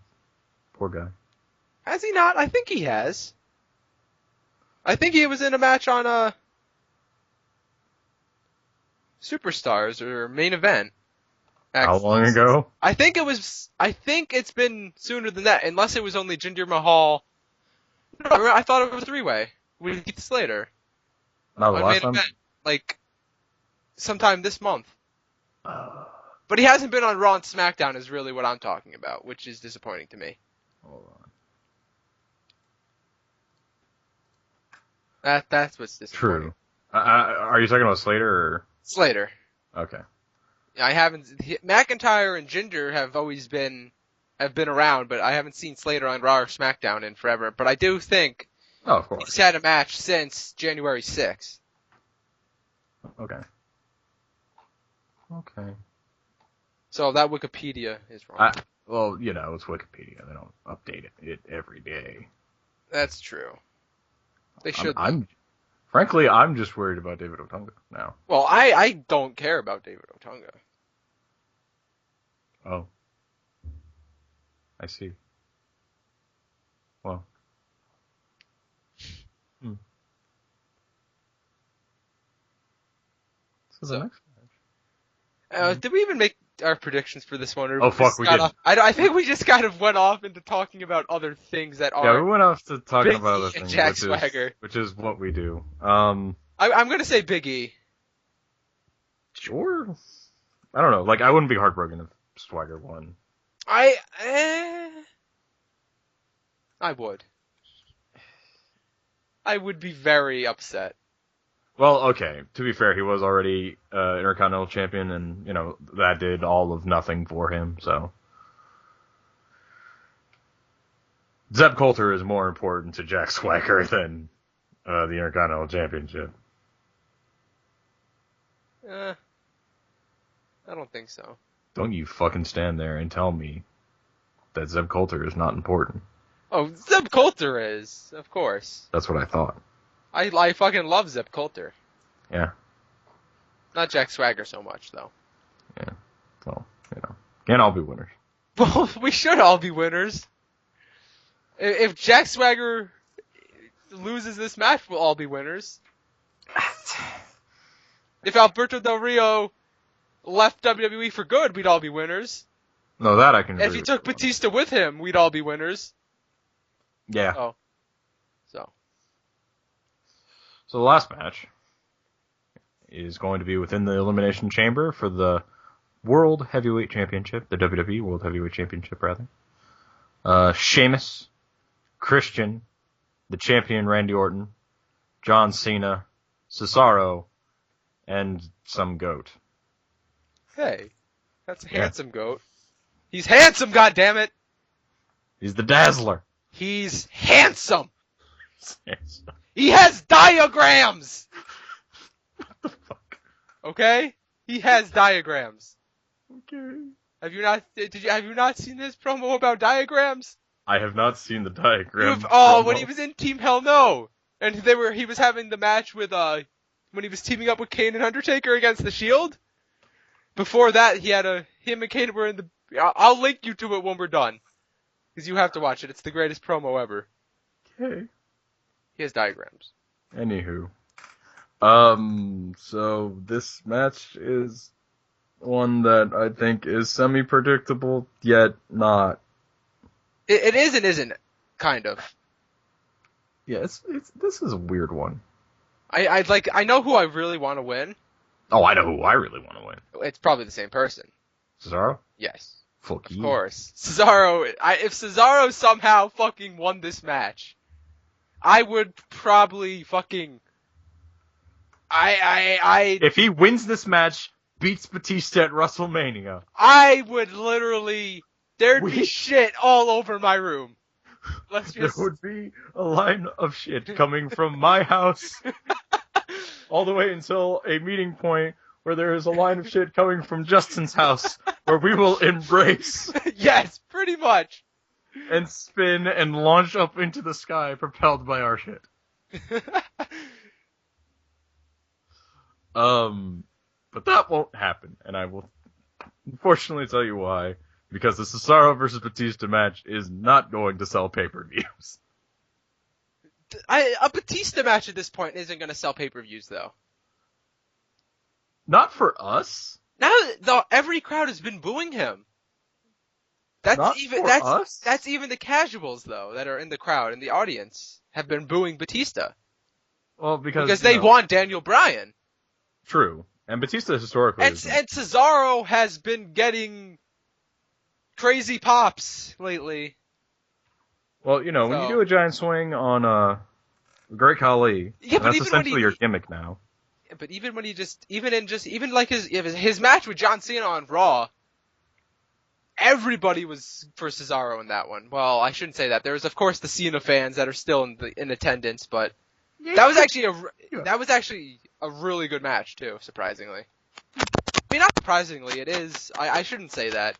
Poor guy. Has he not? I think he has. I think he was in a match on Superstars or Main Event. How long ago? I think it's been sooner than that, unless it was only Jinder Mahal. No, I thought it was a three-way with Heath Slater. Not the last time? Event, like, sometime this month. But he hasn't been on Raw and SmackDown is really what I'm talking about, which is disappointing to me. Hold on. That's what's disappointing. True. Are you talking about Slater or? Slater. Okay. McIntyre and Jinder have been around, but I haven't seen Slater on Raw or SmackDown in forever. But I do think of course. He's had a match since January 6th. Okay. So that Wikipedia is wrong. Well, it's Wikipedia. They don't update it every day. That's true. They should. Frankly, I'm just worried about David Otunga now. Well, I don't care about David Otunga. Oh. I see. Well. The next match. Did we even make our predictions for this one? Or oh, fuck, we did. I think we just kind of went off into talking about other things that are... Yeah, we went off to talking about other things, Jack Swagger. which is what we do. I'm going to say Big E. Sure. I don't know. Like, I wouldn't be heartbroken if Swagger won. I would. I would be very upset. Well, okay. To be fair, he was already Intercontinental Champion, and, you know, that did all of nothing for him, so. Zeb Coulter is more important to Jack Swagger than the Intercontinental Championship. I don't think so. Don't you fucking stand there and tell me that Zeb Coulter is not important. Oh, Zeb Coulter is, of course. That's what I thought. I fucking love Zeb Coulter. Yeah. Not Jack Swagger so much, though. Yeah. Well, you know. Can't all be winners. Well, we should all be winners. If Jack Swagger loses this match, we'll all be winners. If Alberto Del Rio left WWE for good, we'd all be winners. No, that I can agree If he took Batista with him, we'd all be winners. Yeah. Oh. So the last match is going to be within the Elimination Chamber for the World Heavyweight Championship, the WWE World Heavyweight Championship, rather. Sheamus, Christian, the champion Randy Orton, John Cena, Cesaro, and some goat. Hey, that's a handsome goat. He's handsome, goddammit! He's the Dazzler. He's handsome! He's handsome. He has diagrams! What the fuck? Okay? He has diagrams. Okay. Have you not seen his promo about diagrams? I have not seen the diagram. When he was in Team Hell No! And he was having the match with, when he was teaming up with Kane and Undertaker against The Shield. Before that, him and Kane were in the, I'll link you to it when we're done. Because you have to watch it. It's the greatest promo ever. Okay. He has diagrams. Anywho. So this match is one that I think is semi-predictable, yet not. It is and isn't, kind of. Yeah, this is a weird one. I know who I really want to win. Oh, I know who I really want to win. It's probably the same person. Cesaro? Yes. Fuck Of you. course. Cesaro, if Cesaro somehow fucking won this match, I would probably fucking... If he wins this match, beats Batista at WrestleMania. I would literally... There'd be shit all over my room. There would be a line of shit coming from my house all the way until a meeting point where there is a line of shit coming from Justin's house where we will embrace. Yes, pretty much. And spin and launch up into the sky propelled by our shit. But that won't happen, and I will unfortunately tell you why. Because the Cesaro versus Batista match is not going to sell pay-per-views. A Batista match at this point isn't going to sell pay-per-views, though. Not for us. Now, though, every crowd has been booing him. That's even the casuals, though, that are in the crowd and the audience have been booing Batista. Well, because they want Daniel Bryan. True, and Batista historically. And Cesaro has been getting crazy pops lately. Well, you know, when you do a giant swing on Great Khali, that's essentially your gimmick now. Yeah, but even when even like his match with John Cena on Raw, everybody was for Cesaro in that one. Well, I shouldn't say that. There was, of course, the Cena fans that are still in attendance, but that was actually a really good match too. Surprisingly, I mean, not surprisingly, it is. I shouldn't say that.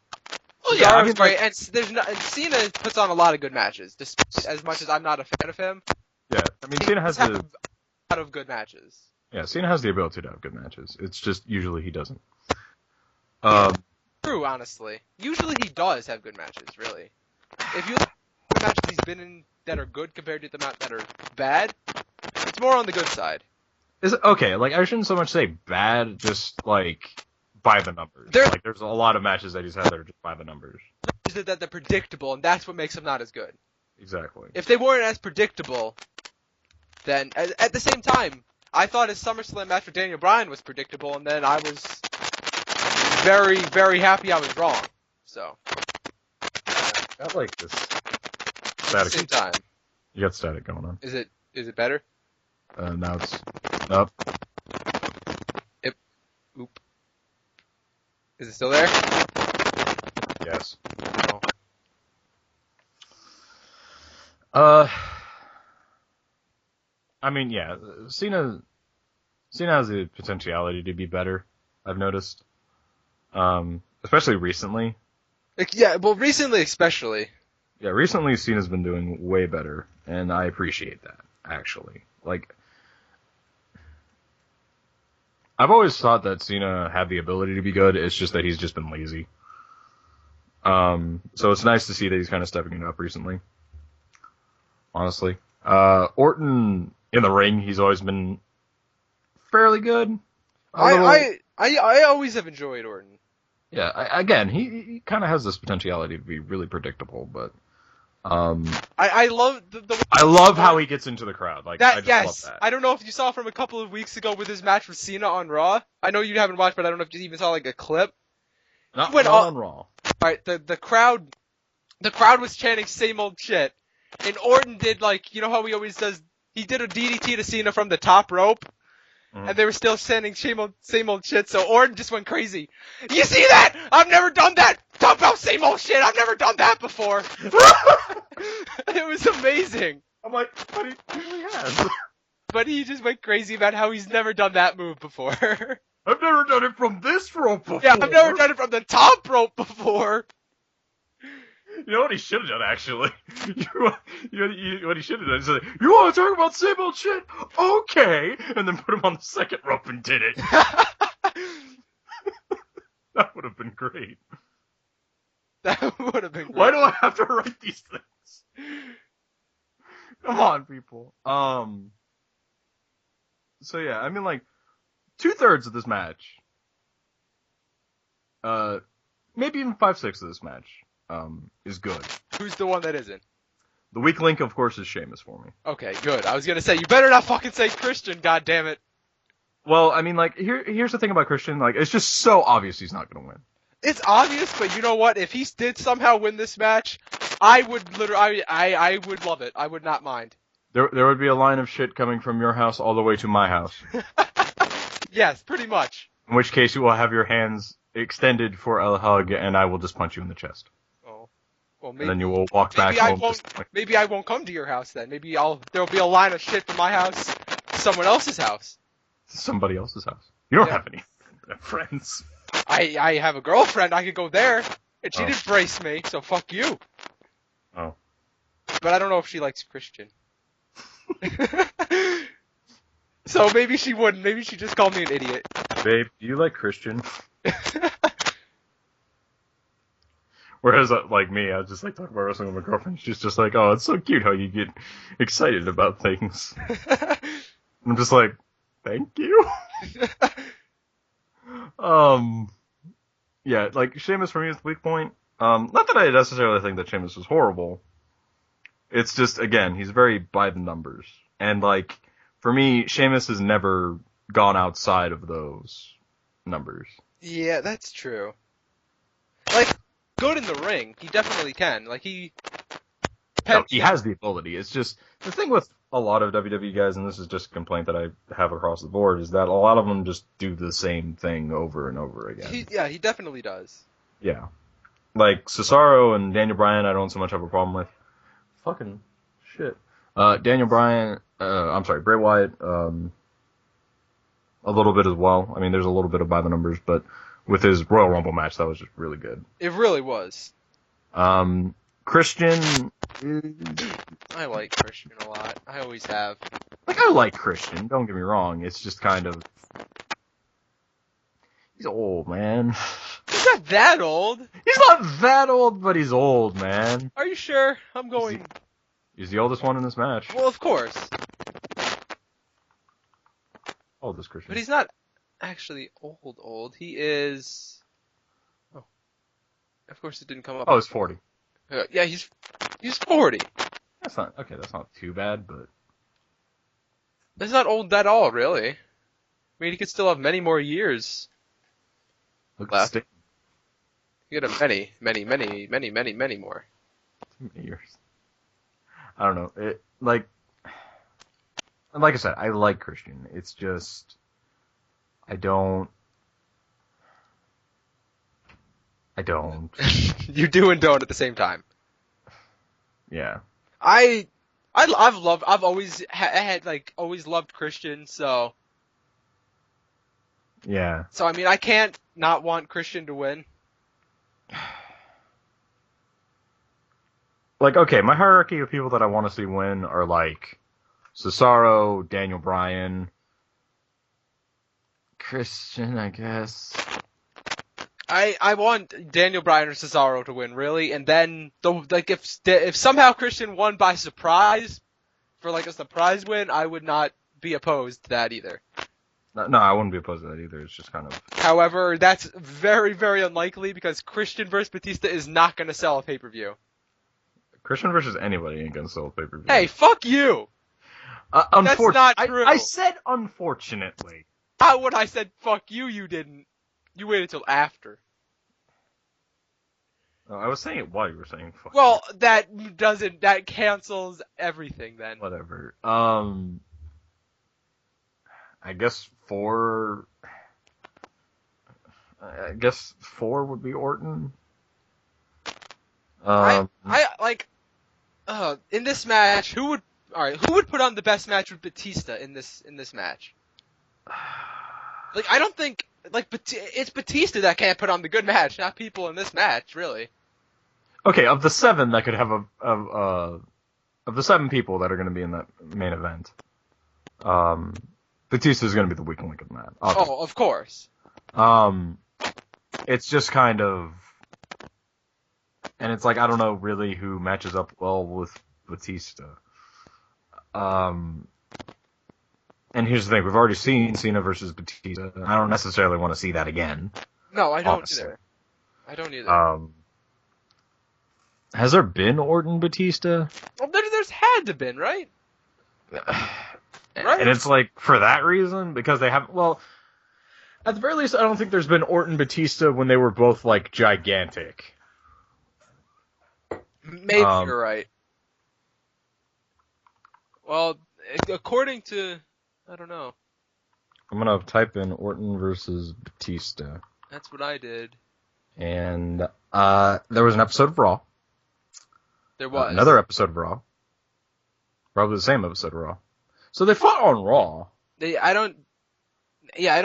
Well, yeah, I mean, great, and Cena puts on a lot of good matches, despite as much as I'm not a fan of him. Yeah, I mean, Cena has a lot of good matches. Yeah, Cena has the ability to have good matches. It's just usually he doesn't. True, honestly. Usually he does have good matches, really. If you look at the matches he's been in that are good compared to the matches that are bad, it's more on the good side. Is it okay? Like, I shouldn't so much say bad, just like by the numbers. There's a lot of matches that he's had that are just by the numbers. That they're predictable, and that's what makes them not as good. Exactly. If they weren't as predictable, then at the same time, I thought his SummerSlam match with Daniel Bryan was predictable, and then I was very, very happy I was wrong. So. I like this. Static. Same time. You got static going on. Is it better? Now it's up. Yep. Oop. Is it still there? Yes. Oh. I mean, yeah, Cena has the potentiality to be better, I've noticed. Especially recently. Yeah, well, recently especially. Yeah, recently Cena's been doing way better, and I appreciate that, actually. Like, I've always thought that Cena had the ability to be good, it's just that he's just been lazy. So it's nice to see that he's kind of stepping it up recently. Honestly. Orton, in the ring, he's always been fairly good. I always have enjoyed Orton. Yeah, again, he kind of has this potentiality to be really predictable, but I love I love how he gets into the crowd. Like that. I just Yes, love that. I don't know if you saw from a couple of weeks ago with his match with Cena on Raw. I know you haven't watched, but I don't know if you even saw like a clip. Not on Raw. Alright, the crowd was chanting same old shit, and Orton did like, you know how he always does. He did a DDT to Cena from the top rope. And they were still sending same old shit, so Orton just went crazy. You see that? I've never done that! Talk about same old shit, I've never done that before! It was amazing. I'm like, but he usually has. But he just went crazy about how he's never done that move before. I've never done it from this rope before. Yeah, I've never done it from the top rope before. You know what he should have done, actually? What he should have done is like, you want to talk about same old shit? Okay! And then put him on the second rope and did it. That would have been great. That would have been great. Why do I have to write these things? Come on, people. So yeah, I mean, like, 2/3 of this match, maybe even 5/6 of this match, is good. Who's the one that isn't? The weak link, of course, is Sheamus for me. Okay, good. I was gonna say, you better not fucking say Christian, goddammit. Well, I mean, like, here's the thing about Christian, like, it's just so obvious he's not gonna win. It's obvious, but you know what? If he did somehow win this match, I would literally, I would love it. I would not mind. There would be a line of shit coming from your house all the way to my house. Yes, pretty much. In which case, you will have your hands extended for a hug, and I will just punch you in the chest. Oh, well, maybe. And then you will walk back home. Maybe I won't come to your house then. Maybe there'll be a line of shit from my house to someone else's house. Somebody else's house. You don't have any friends. I have a girlfriend. I could go there, and she didn't brace me, so fuck you. Oh. But I don't know if she likes Christian. So maybe she wouldn't. Maybe she just called me an idiot. Babe, do you like Christian? Whereas, like me, I just like talking about wrestling with my girlfriend. She's just like, oh, it's so cute how you get excited about things. I'm just like, thank you. Yeah, like, Sheamus for me is the weak point. Not that I necessarily think that Sheamus was horrible. It's just, again, he's very by the numbers. And, like, for me, Sheamus has never gone outside of those numbers. Yeah, that's true. Like, good in the ring, he definitely can. Like, he has the ability. It's just, the thing with a lot of WWE guys, and this is just a complaint that I have across the board, is that a lot of them just do the same thing over and over again. He definitely does. Yeah. Like, Cesaro and Daniel Bryan, I don't so much have a problem with. Fucking shit. Daniel Bryan, Bray Wyatt, a little bit as well. I mean, there's a little bit of by the numbers, but with his Royal Rumble match, that was just really good. It really was. Christian. I like Christian a lot. I always have. Like, I like Christian, don't get me wrong. It's just kind of. He's old, man. He's not that old. He's not that old, but he's old, man. Are you sure? I'm going. He's the oldest one in this match. Well, of course. Oldest Christian. But he's not actually old. He is. Oh. Of course, it didn't come up. Oh, he's 40. Yeah, he's 40. That's not too bad, but. That's not old at all, really. I mean, he could still have many more years. Look left. at You could have many more. Too many years. I don't know. Like I said, I like Christian. It's just I don't. You do and don't at the same time. Yeah. I've always always loved Christian, so. Yeah. So I mean, I can't not want Christian to win. Like, okay, my hierarchy of people that I want to see win are like Cesaro, Daniel Bryan, Christian, I guess. I want Daniel Bryan or Cesaro to win, really, and then if somehow Christian won by surprise, for like a surprise win, I would not be opposed to that either. No, I wouldn't be opposed to that either. It's just kind of. However, that's very, very unlikely because Christian versus Batista is not going to sell a pay-per-view. Christian versus anybody ain't gonna sell a pay-per-view. Hey, fuck you! That's not true. I said unfortunately. Not when I said fuck you, you didn't. You waited till after. No, I was saying it while you were saying fuck. Well, that cancels everything then. Whatever. I guess 4 would be Orton. In this match, who would put on the best match with Batista in this match? Like, I don't think, it's Batista that can't put on the good match, not people in this match, really. Okay, of the 7 that could have of the 7 people that are going to be in that main event, Batista is going to be the weak link in that. Obviously. Oh, of course. It's just kind of, and it's like, I don't know really who matches up well with Batista. And here's the thing, we've already seen Cena versus Batista. I don't necessarily want to see that again. No, I don't honestly. either. I don't either. Has there been Orton Batista? Well, there's had to been, right? Right. And it's like, for that reason? Because they haven't, well, at the very least, I don't think there's been Orton Batista when they were both, like, gigantic. Maybe you're right. Well, according to, I don't know. I'm gonna type in Orton versus Batista. That's what I did. And, there was an episode of Raw. There was. Another episode of Raw. Probably the same episode of Raw. So they fought on Raw. I don't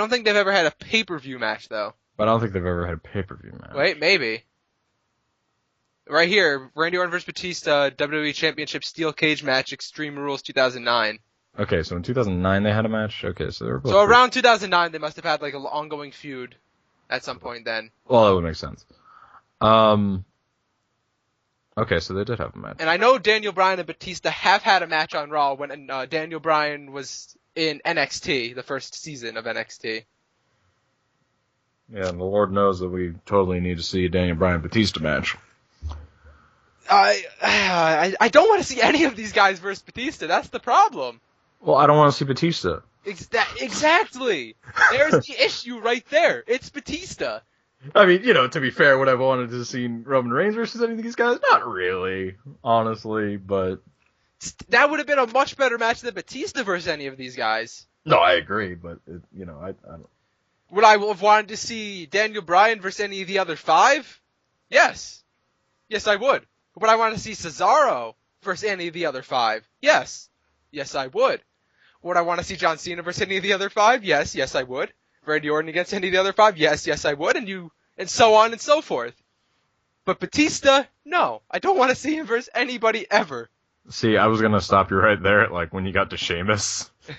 think they've ever had a pay-per-view match, though. But I don't think they've ever had a pay-per-view match. Wait, maybe. Right here, Randy Orton versus Batista, WWE Championship Steel Cage match, Extreme Rules 2009. Okay, so in 2009 they had a match? Okay, so they were both... So around 2009 they must have had, like, an ongoing feud at some point then. Well, that would make sense. Okay, so they did have a match. And I know Daniel Bryan and Batista have had a match on Raw when Daniel Bryan was in NXT, the first season of NXT. Yeah, and the Lord knows that we totally need to see a Daniel Bryan Batista match. I don't want to see any of these guys versus Batista. That's the problem. Well, I don't want to see Batista. Exactly. There's the issue right there. It's Batista. I mean, to be fair, would I have wanted to see Roman Reigns versus any of these guys? Not really, honestly, but... That would have been a much better match than Batista versus any of these guys. No, I agree, but, I don't... Would I have wanted to see Daniel Bryan versus any of the other 5? Yes. Yes, I would. Would I want to see Cesaro versus any of the other 5? Yes. Yes, I would. Would I want to see John Cena versus any of the other 5? Yes. Yes, I would. Randy Orton against any of the other 5? Yes. Yes, I would. And so on and so forth. But Batista, no. I don't want to see him versus anybody ever. See, I was going to stop you right there, like, when you got to Sheamus. I'd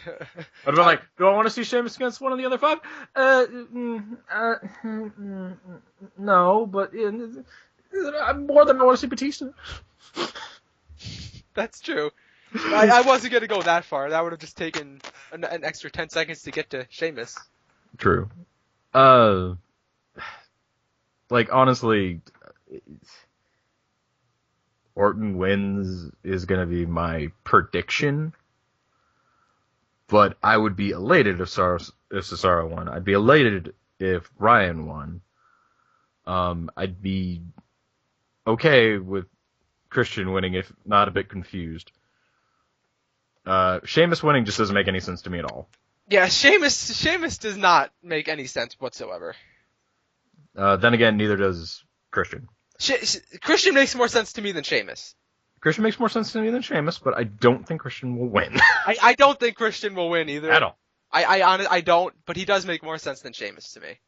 have been like, do I want to see Sheamus against one of the other 5? No, but more than I want to see Batista. That's true. I wasn't going to go that far. That would have just taken an extra 10 seconds to get to Sheamus. True. Like, honestly, Orton wins is going to be my prediction. But I would be elated if Cesaro won. I'd be elated if Bryan won. I'd be okay with Christian winning if not a bit confused. Sheamus winning just doesn't make any sense to me at all. Yeah, Sheamus does not make any sense whatsoever. Then again, neither does Christian. Christian makes more sense to me than Sheamus. Christian makes more sense to me than Sheamus, but I don't think Christian will win. I don't think Christian will win either. At all. I don't, but he does make more sense than Sheamus to me.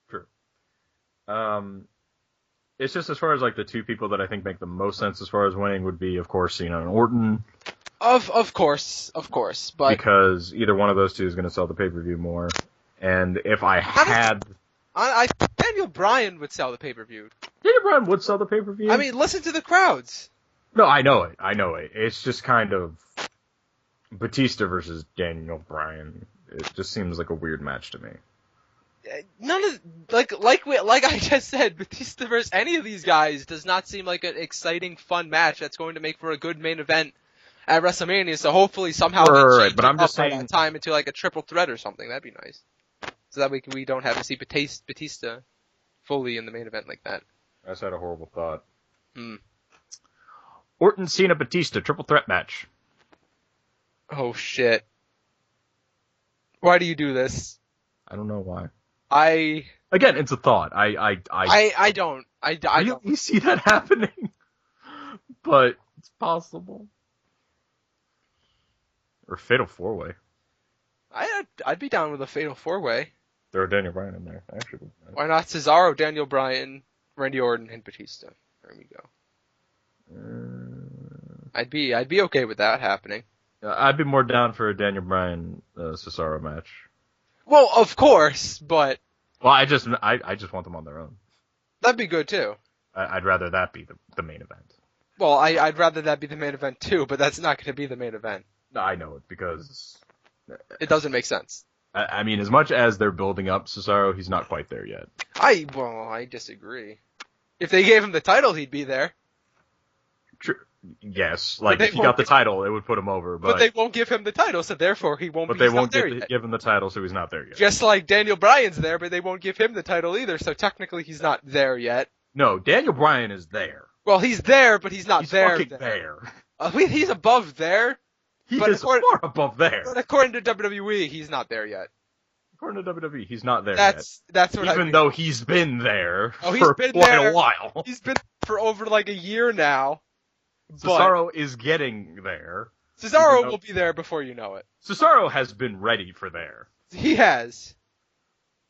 True. It's just as far as like the two people that I think make the most sense as far as winning would be, of course, Cena and Orton. Of course, but because either one of those two is going to sell the pay-per-view more. And if I had, I Daniel Bryan would sell the pay-per-view. Daniel Bryan would sell the pay-per-view. I mean, listen to the crowds. No, I know it. It's just kind of Batista versus Daniel Bryan. It just seems like a weird match to me. None of like I just said, Batista versus any of these guys does not seem like an exciting, fun match that's going to make for a good main event at WrestleMania. So hopefully somehow right, but I'm just saying that time into like a triple threat or something. That'd be nice. So that we don't have to see Batista fully in the main event like that. I just had a horrible thought. Orton, Cena, Batista triple threat match. Oh shit! Why do you do this? I don't know why. Again, it's a thought. I don't. You see that happening, but it's possible. Or Fatal 4-Way. I'd be down with a Fatal 4-Way. Throw Daniel Bryan in there. Actually, why not Cesaro, Daniel Bryan, Randy Orton, and Batista? There we go. I'd be okay with that happening. I'd be more down for a Daniel Bryan Cesaro match. Well, of course, but I just want them on their own. That'd be good too. I'd rather that be the main event. Well, I'd rather that be the main event too, but that's not going to be the main event. No, I know it because it doesn't make sense. I mean, as much as they're building up Cesaro, he's not quite there yet. I disagree. If they gave him the title, he'd be there. True. Yes, like if he got the title, it would put him over. But they won't give him the title, so therefore he won't. But they won't give him the title, so he's not there yet. Just like Daniel Bryan's there, but they won't give him the title either, so technically he's not there yet. No, Daniel Bryan is there. Well, he's there, but he's not there. He's fucking there. He's above there. He is far above there. But according to WWE, he's not there yet. According to WWE, he's not there yet. That's what Even though he's been there for quite a while. He's been there for over like a year now. Cesaro is getting there. Cesaro will be there before you know it. Cesaro has been ready for there. He has.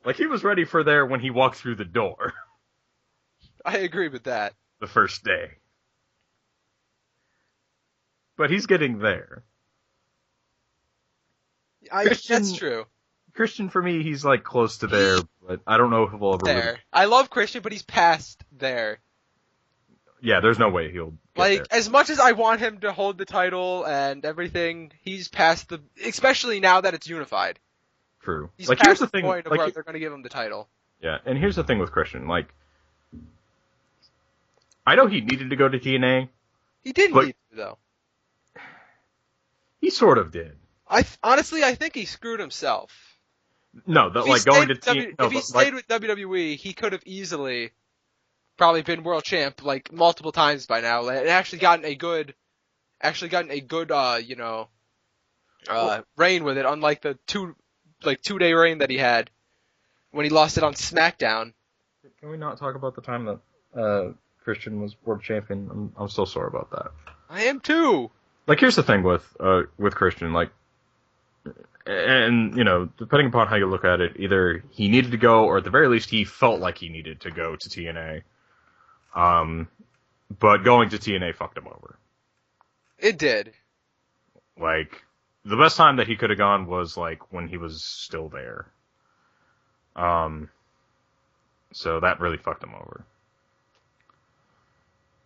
Like, he was ready for there when he walked through the door. I agree with that. The first day. But he's getting there. That's true. Christian, for me, he's like close to there, but I don't know if he'll ever there. I love Christian, but he's past there. Yeah, there's no way he'll get there. As much as I want him to hold the title and everything, he's past especially now that it's unified. True. He's past here's the thing, point of where they're going to give him the title. Yeah, and here's the thing with Christian, I know he needed to go to TNA. He didn't need to, though. He sort of did. Honestly, I think he screwed himself. No, going to TNA. If he stayed with WWE, he could have easily probably been world champ multiple times by now, and actually gotten a good reign with it, unlike the 2-day reign that he had when he lost it on SmackDown. Can we not talk about the time that Christian was world champion? I'm so sorry about that. I am too. Here's the thing with Christian, and depending upon how you look at it, either he needed to go, or at the very least he felt like he needed to go to TNA. But going to TNA fucked him over. It did. The best time that he could have gone was when he was still there. So that really fucked him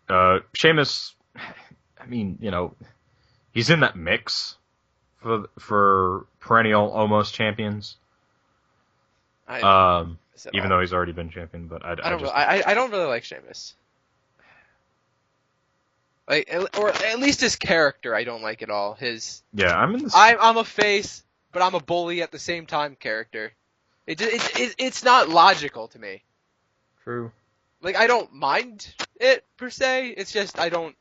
over. Sheamus, I mean, he's in that mix for perennial almost champions. Even though he's already been champion, but I don't really like Sheamus. Or at least his character, I don't like at all. I'm a face, but I'm a bully at the same time character. It's not logical to me. True. Like, I don't mind it, per se. It's just, I don't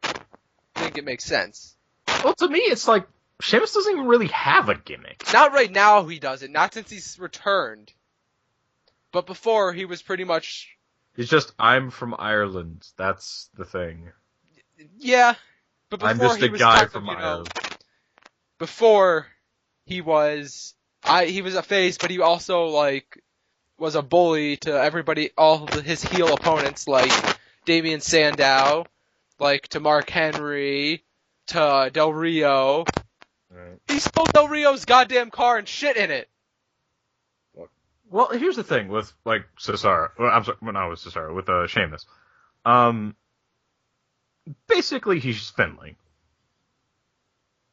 think it makes sense. Well, to me, it's like, Sheamus doesn't even really have a gimmick. Not right now he doesn't. Not since he's returned. But before, he was pretty much... He's just, I'm from Ireland. That's the thing. Yeah. But before I'm just a guy from Ireland. Before, he was a face, but he also, like, was a bully to everybody, all his heel opponents, like Damian Sandow, like to Mark Henry, to Del Rio. Right. He stole Del Rio's goddamn car and shit in it. Well, here's the thing with, like, Cesaro. Well, I'm sorry, when I was Cesaro, with Sheamus. Basically, he's Finley.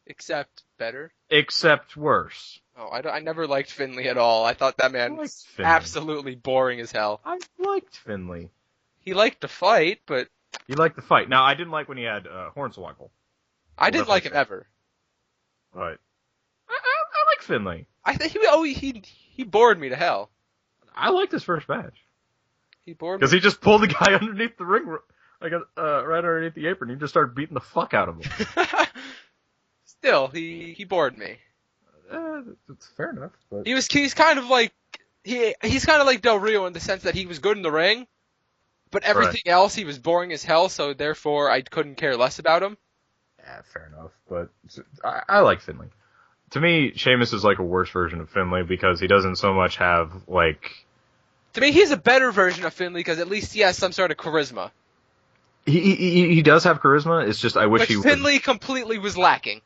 Except better. Except worse. Oh, I never liked Finley at all. I thought that man was absolutely boring as hell. I liked Finley. He liked to fight, but... He liked the fight. Now, I didn't like when he had Hornswoggle. I didn't like him ever. Right. I like Finley. I think he bored me to hell. I liked his first match. He bored me. Because he just pulled the guy underneath the ring, like right underneath the apron. He just started beating the fuck out of him. Still, he bored me. It's fair enough. But... He's kind of like he's kind of like Del Rio in the sense that he was good in the ring, but everything else he was boring as hell. So therefore, I couldn't care less about him. Yeah, fair enough. But I like Finley. To me, Sheamus is like a worse version of Finley because he doesn't so much have like. To me, he's a better version of Finley because at least he has some sort of charisma. He does have charisma. It's just I wish he. Finley completely was lacking.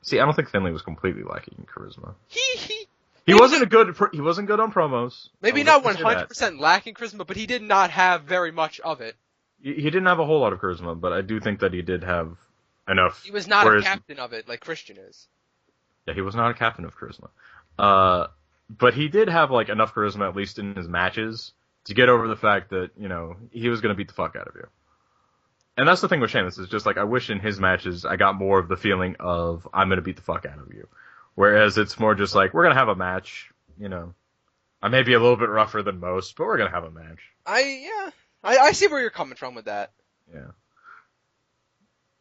See, I don't think Finley was completely lacking in charisma. He wasn't he wasn't good on promos. Maybe not 100% lacking charisma, but he did not have very much of it. He didn't have a whole lot of charisma, but I do think that he did have enough. He was not a captain of it like Christian is. Yeah, he was not a captain of charisma. But he did have like enough charisma, at least in his matches, to get over the fact that, you know, he was going to beat the fuck out of you. And that's the thing with Sheamus, is just like, I wish in his matches I got more of the feeling of, I'm going to beat the fuck out of you. Whereas it's more just like, we're going to have a match, you know. I may be a little bit rougher than most, but we're going to have a match. I see where you're coming from with that. Yeah.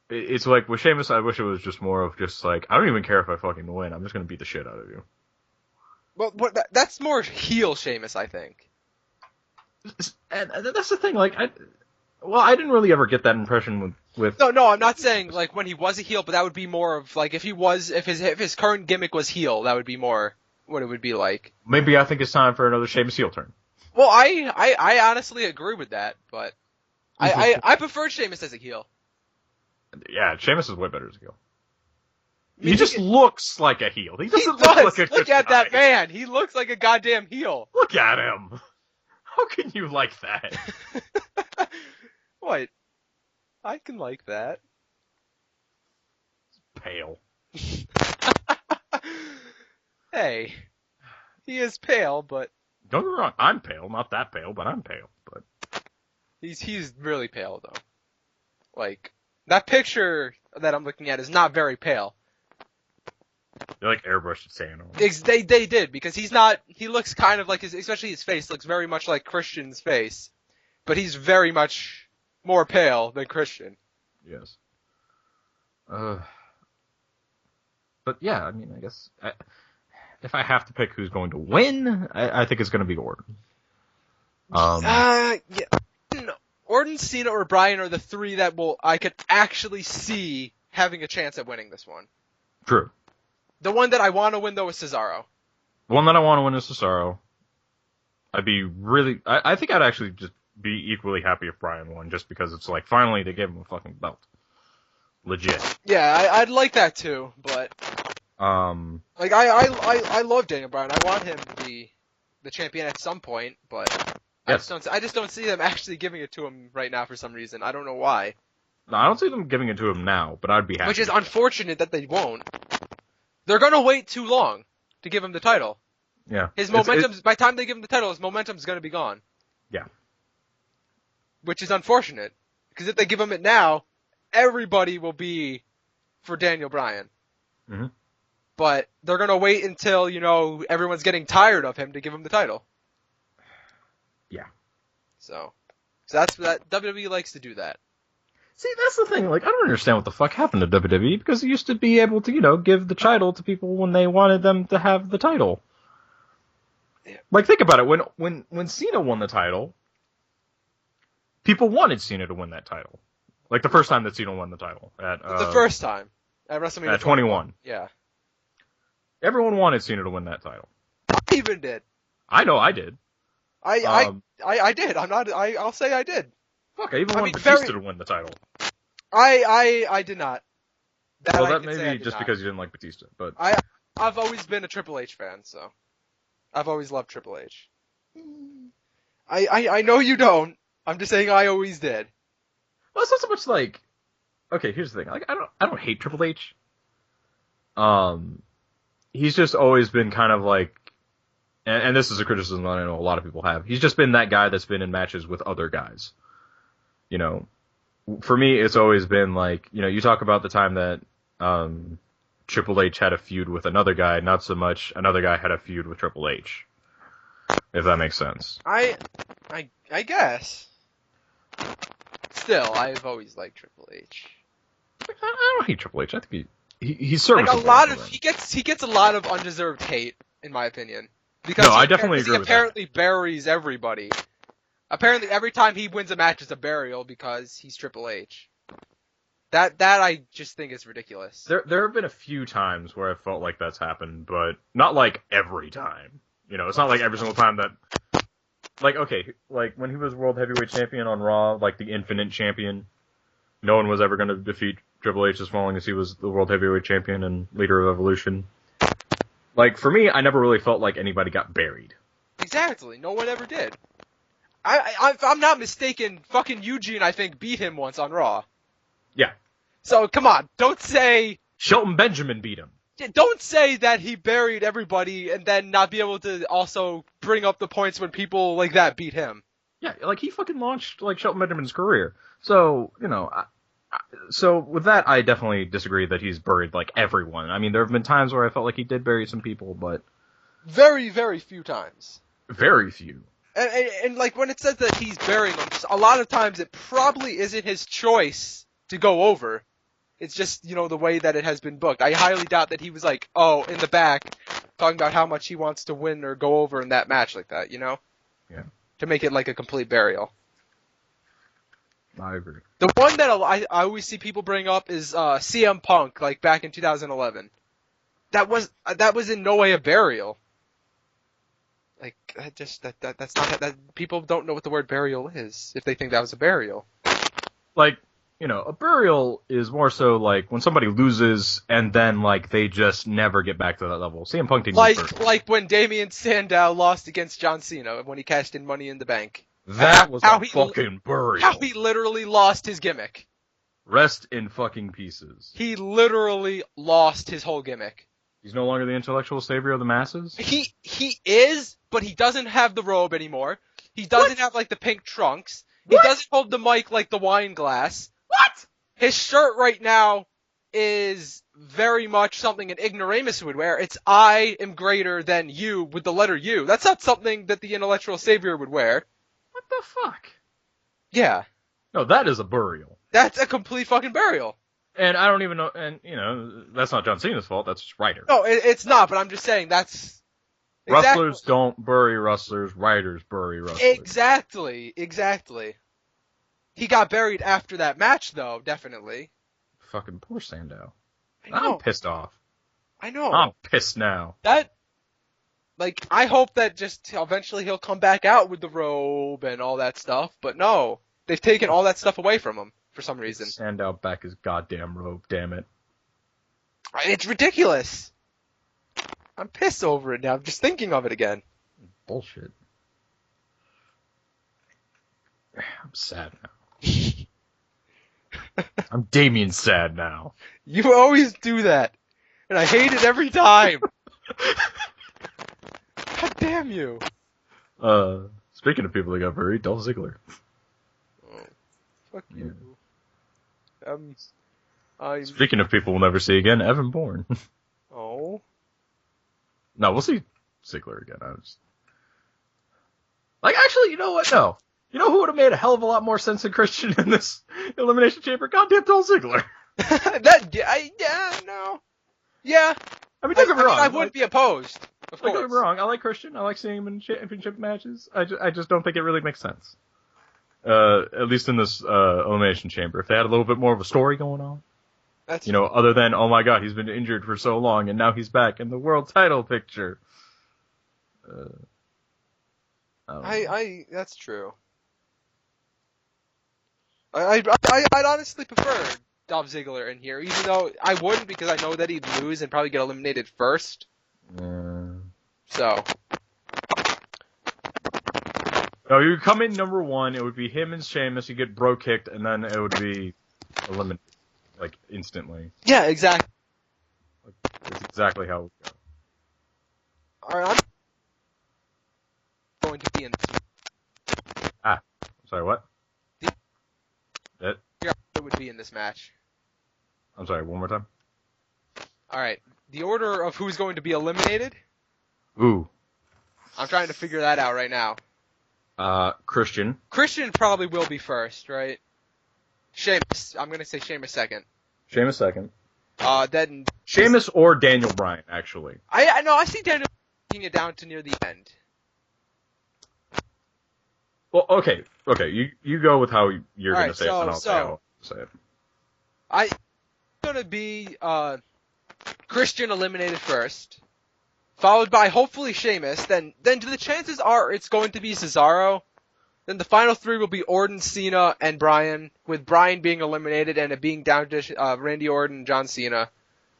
It's like, with Sheamus, I wish it was just more of just like, I don't even care if I fucking win, I'm just going to beat the shit out of you. Well, that's more heel Sheamus, I think. And that's the thing, like, I didn't really ever get that impression with. No, I'm not saying like when he was a heel, but that would be more of like if his current gimmick was heel, that would be more what it would be like. Maybe I think it's time for another Sheamus heel turn. Well, I honestly agree with that, but I prefer Sheamus as a heel. Yeah, Sheamus is way better as a heel. He just looks like a heel. He doesn't look like a good Look at guy. that man. He looks like a goddamn heel. Look at him. How can you like that? What? I can like that. Pale. Hey. He is pale, but... Don't get me wrong, I'm pale. Not that pale, but I'm pale. But He's really pale, though. Like, that picture that I'm looking at is not very pale. They like airbrushed sand on They did, because he looks kind of like especially his face looks very much like Christian's face. But he's very much more pale than Christian. Yes. But yeah, I mean, I guess if I have to pick who's going to win, I think it's going to be Orton. Yeah. No. Orton, Cena, or Bryan are the three that I could actually see having a chance at winning this one. True. The one that I want to win, though, is Cesaro. The one that I want to win is Cesaro. I think I'd actually just be equally happy if Bryan won, just because it's like, finally they gave him a fucking belt. Legit. Yeah, I'd like that too, but... Like, I love Daniel Bryan. I want him to be the champion at some point, but... Yes. I just don't see them actually giving it to him right now for some reason. I don't know why. No, I don't see them giving it to him now, but I'd be happy. Which is unfortunate that they won't. They're gonna wait too long to give him the title. Yeah. His momentum, by the time they give him the title, his momentum's gonna be gone. Yeah. Which is unfortunate. Because if they give him it now, everybody will be for Daniel Bryan. Mm-hmm. But they're gonna wait until, everyone's getting tired of him to give him the title. Yeah. So that's that WWE likes to do that. See, that's the thing. Like, I don't understand what the fuck happened to WWE because it used to be able to, give the title to people when they wanted them to have the title. Yeah. Like, think about it. When Cena won the title, people wanted Cena to win that title. Like the first time that Cena won the title the first time at WrestleMania 21. Yeah. Everyone wanted Cena to win that title. I even did. I know I did. I did. I'll say I did. Fuck, I even wanted Batista to win the title. I did not. That may be just because you didn't like Batista, but I've always been a Triple H fan, so I've always loved Triple H. I know you don't. I'm just saying I always did. Well, it's not so much like, okay, here's the thing. Like, I don't hate Triple H. He's just always been kind of like, and this is a criticism that I know a lot of people have. He's just been that guy that's been in matches with other guys. For me, it's always been like, you talk about the time that Triple H had a feud with another guy, not so much another guy had a feud with Triple H. If that makes sense. I guess. Still, I've always liked Triple H. I don't hate Triple H. I think he's serviceable. He gets a lot of undeserved hate, in my opinion. Because I definitely agree with that. He apparently buries everybody. Apparently, every time he wins a match, it's a burial because he's Triple H. That I just think is ridiculous. There have been a few times where I felt like that's happened, but not like every time. It's not like every single time that, like, okay, like when he was World Heavyweight Champion on Raw, like the Infinite Champion, no one was ever going to defeat Triple H as long as he was the World Heavyweight Champion and leader of Evolution. Like, for me, I never really felt like anybody got buried. Exactly. No one ever did. If I'm not mistaken, fucking Eugene, I think, beat him once on Raw. Yeah. So, come on, don't say... Shelton Benjamin beat him. Don't say that he buried everybody and then not be able to also bring up the points when people like that beat him. Yeah, like, he fucking launched, like, Shelton Benjamin's career. So, so with that, I definitely disagree that he's buried, like, everyone. I mean, there have been times where I felt like he did bury some people, but... Very, very few times. Very few. And like, when it says that he's burying them, a lot of times it probably isn't his choice to go over. It's just, the way that it has been booked. I highly doubt that he was like, in the back, talking about how much he wants to win or go over in that match like that, Yeah. To make it like a complete burial. I agree. The one that I always see people bring up is CM Punk, like back in 2011. That was in no way a burial. Like, that's not that people don't know what the word burial is if they think that was a burial. Like, a burial is more so like when somebody loses and then like they just never get back to that level. CM Punk didn't like when Damian Sandow lost against John Cena when he cashed in Money in the Bank. That was a fucking burial. How he literally lost his gimmick. Rest in fucking pieces. He literally lost his whole gimmick. He's no longer the intellectual savior of the masses? He is, but he doesn't have the robe anymore. He doesn't have like the pink trunks. He doesn't hold the mic like the wine glass. What? His shirt right now is very much something an ignoramus would wear. It's I am greater than you with the letter U. That's not something that the intellectual savior would wear. What the fuck? Yeah. No, that is a burial. That's a complete fucking burial. And I don't even know, and that's not John Cena's fault, that's just writer. No, it's not, but I'm just saying that's... Wrestlers don't bury wrestlers, writers bury wrestlers. Exactly. He got buried after that match, though, definitely. Fucking poor Sandow. I'm pissed off. I know. I'm pissed now. I hope that just eventually he'll come back out with the robe and all that stuff, but no. They've taken all that stuff away from him for some reason. Sandow back his goddamn robe, damn it. It's ridiculous. I'm pissed over it now. I'm just thinking of it again. Bullshit. I'm sad now. I'm Damien sad now. You always do that. And I hate it every time. God damn you. Speaking of people that got buried, Dolph Ziggler. Oh, fuck you. Speaking of people we'll never see again, Evan Bourne. Oh. No, we'll see Ziggler again. Like, actually, you know what? No. You know who would have made a hell of a lot more sense than Christian in this Elimination Chamber? Goddamn Dolph Ziggler. No. Yeah. I mean, don't get me wrong. I wouldn't be opposed. Of course. Don't get me wrong. I like Christian. I like seeing him in championship matches. I just don't think it really makes sense. At least in this Elimination Chamber. If they had a little bit more of a story going on. Other than, oh my god, he's been injured for so long and now he's back in the world title picture. That's true. I'd honestly prefer Dolph Ziggler in here, even though I wouldn't because I know that he'd lose and probably get eliminated first. So. No, you come in number one, it would be him and Sheamus, you get bro kicked, and then it would be eliminated, like, instantly. Yeah, exactly. That's exactly how it would go. Alright, I'm going to be in this. Sorry, what? It would be in this match. I'm sorry, one more time? Alright, the order of who's going to be eliminated? Ooh. I'm trying to figure that out right now. Christian. Christian probably will be first, right? Sheamus. I'm gonna say Sheamus second. Sheamus second. Then... Sheamus or Daniel Bryan, actually. I see Daniel taking it down to near the end. Well, okay, you go with how you're gonna say it, and I'll say how I'll say it. I'm gonna be, Christian eliminated first, followed by hopefully Sheamus, then the chances are it's going to be Cesaro, then the final three will be Orton, Cena, and Bryan, with Bryan being eliminated and it being down to, Randy Orton and John Cena,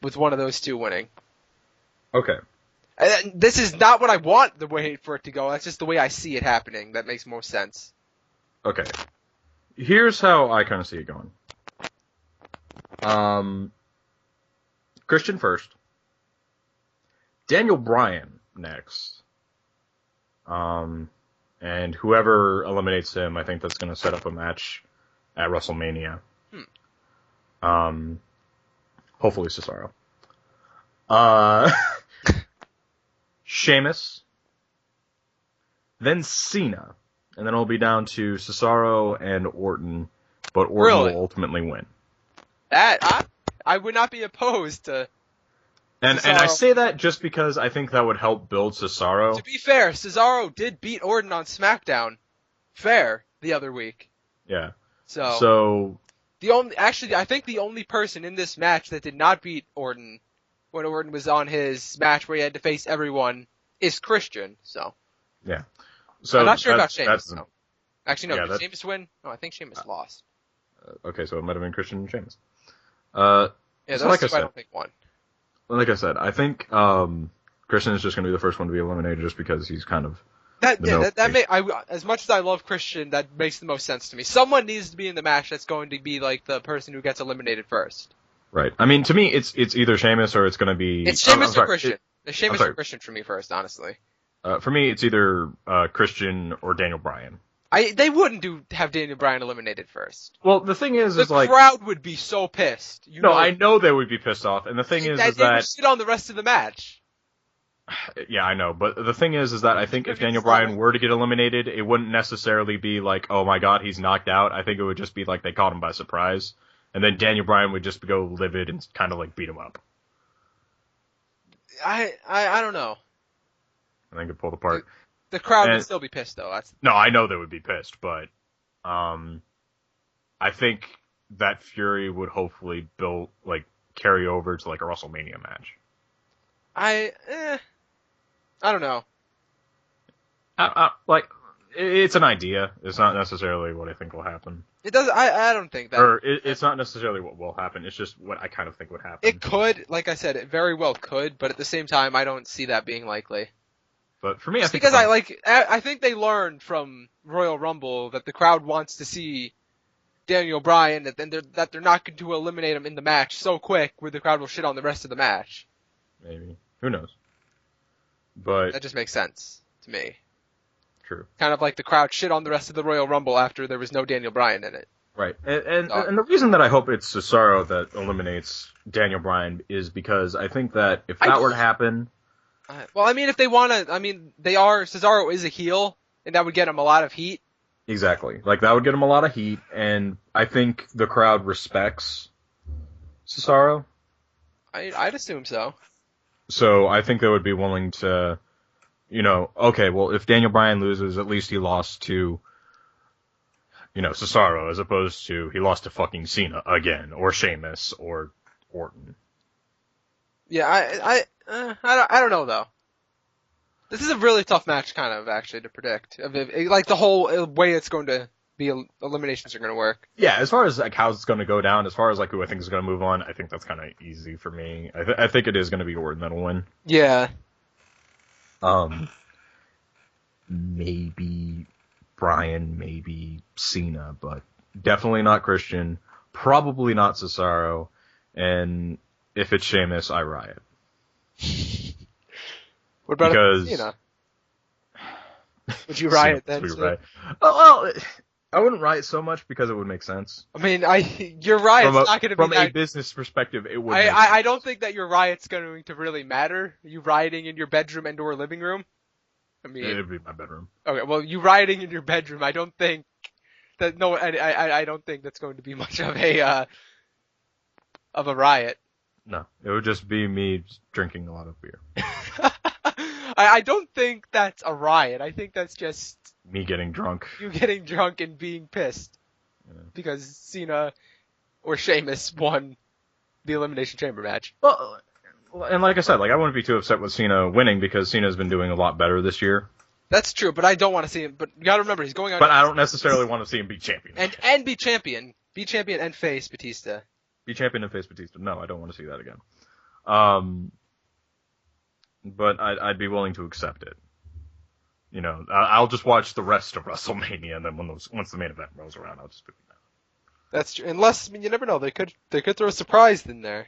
with one of those two winning. Okay. And this is not what I want the way for it to go. That's just the way I see it happening. That makes more sense. Okay. Here's how I kind of see it going. Christian first. Daniel Bryan next. And whoever eliminates him, I think that's going to set up a match at WrestleMania. Hopefully Cesaro. Sheamus, then Cena, and then it'll be down to Cesaro and Orton, but Orton will ultimately win. That I would not be opposed to. And I say that just because I think that would help build Cesaro. To be fair, Cesaro did beat Orton on SmackDown, the other week. Yeah. So I think the only person in this match that did not beat Orton when Orton was on his match where he had to face everyone, is Christian, so. Yeah. So I'm not sure about Sheamus, no. Actually, no, did Sheamus win? No, I think Sheamus lost. Okay, so it might have been Christian and Sheamus. Yeah, those like two I don't think won. Like I said, I think Christian is just going to be the first one to be eliminated just because he's kind of... as much as I love Christian, that makes the most sense to me. Someone needs to be in the match that's going to be like the person who gets eliminated first. Right. I mean, to me, it's either Sheamus or it's going to be... It's Sheamus or Christian. It's Sheamus or Christian for me first, honestly. For me, it's either Christian or Daniel Bryan. They wouldn't have Daniel Bryan eliminated first. Well, the thing is the crowd would be so pissed. I know they would be pissed off, and the thing is that... They would shit on the rest of the match. Yeah, I know, but the thing is that I think if Daniel Bryan were to get eliminated, it wouldn't necessarily be like, oh my god, he's knocked out. I think it would just be like they caught him by surprise. And then Daniel Bryan would just go livid and kind of like beat him up. I don't know. I think it pulled apart. The crowd would still be pissed though. No, I know they would be pissed, but I think that fury would hopefully carry over to like a WrestleMania match. I don't know. It's an idea. It's not necessarily what I think will happen. It does. I don't think that. Or it's not necessarily what will happen. It's just what I kind of think would happen. It could, like I said, it very well could, but at the same time, I don't see that being likely. But for me, I think because I think they learned from Royal Rumble that the crowd wants to see Daniel Bryan, that they're not going to eliminate him in the match so quick, where the crowd will shit on the rest of the match. Maybe. Who knows? But that just makes sense to me. True. Kind of like the crowd shit on the rest of the Royal Rumble after there was no Daniel Bryan in it. Right. And the reason that I hope it's Cesaro that eliminates Daniel Bryan is because I think that if that were to happen... Well, I mean, if they want to... I mean, Cesaro is a heel, And that would get him a lot of heat. Exactly. Like, that would get him a lot of heat, and I think the crowd respects Cesaro. I'd assume so. So I think they would be willing to, okay, well, if Daniel Bryan loses, at least he lost to, Cesaro, as opposed to he lost to fucking Cena again, or Sheamus, or Orton. Yeah, I don't know, though. This is a really tough match, kind of, actually, to predict. Like, the whole way it's going to be, eliminations are going to work. Yeah, as far as, like, how it's going to go down, as far as, like, who I think is going to move on, I think that's kind of easy for me. I think it is going to be Orton that'll win. Yeah. Maybe Bryan, maybe Cena, but definitely not Christian, probably not Cesaro, and if it's Sheamus, I riot. What about Cena? Would you riot then? Riot. Well, I wouldn't riot so much because it would make sense. I mean, your riot's not going to be from a business perspective. It would. I don't think that your riot's going to really matter. You rioting in your bedroom and/or living room. I mean, it'd be my bedroom. Okay, well, you rioting in your bedroom. I don't think that. No, I don't think that's going to be much of a riot. No, it would just be me drinking a lot of beer. I don't think that's a riot. I think that's just me getting drunk. You getting drunk and being pissed because Cena or Sheamus won the Elimination Chamber match. Well, and like I said, I wouldn't be too upset with Cena winning because Cena's been doing a lot better this year. That's true, but I don't want to see him. But you got to remember, he's going on. But I don't necessarily want to see him be champion. And be champion and face Batista. Be champion and face Batista. No, I don't want to see that again. But I'd be willing to accept it. I'll just watch the rest of WrestleMania, and then once the main event rolls around, I'll just be mad. That's true. Unless, you never know, they could throw a surprise in there.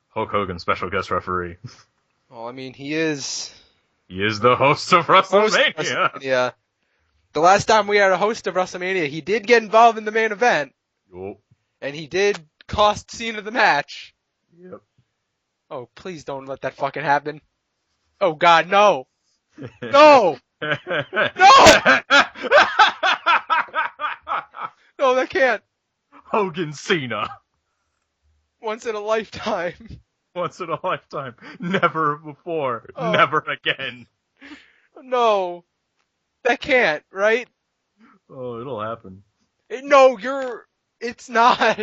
Hulk Hogan, special guest referee. Well, I mean, he is the host of WrestleMania. Yeah. The last time we had a host of WrestleMania, he did get involved in the main event. Yep. And he did cost Cena the match. Yep. Oh, please don't let that fucking happen. Oh, God, no. No! No! No, that can't. Hogan Cena. Once in a lifetime. Once in a lifetime. Never before. Oh. Never again. No. That can't, right? Oh, it'll happen. It's not.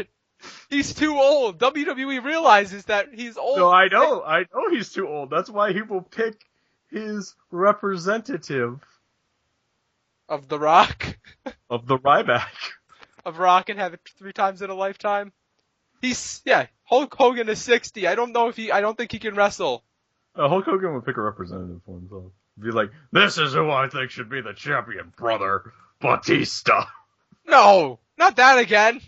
He's too old. WWE realizes that he's old. No, I know he's too old. That's why he will pick his representative. Of The Rock? Of the Ryback. Of Rock and have it 3 times in a lifetime? Hulk Hogan is 60. I don't think he can wrestle. Hulk Hogan would pick a representative for himself. Be like, this is who I think should be the champion, brother. Batista. No, not that again.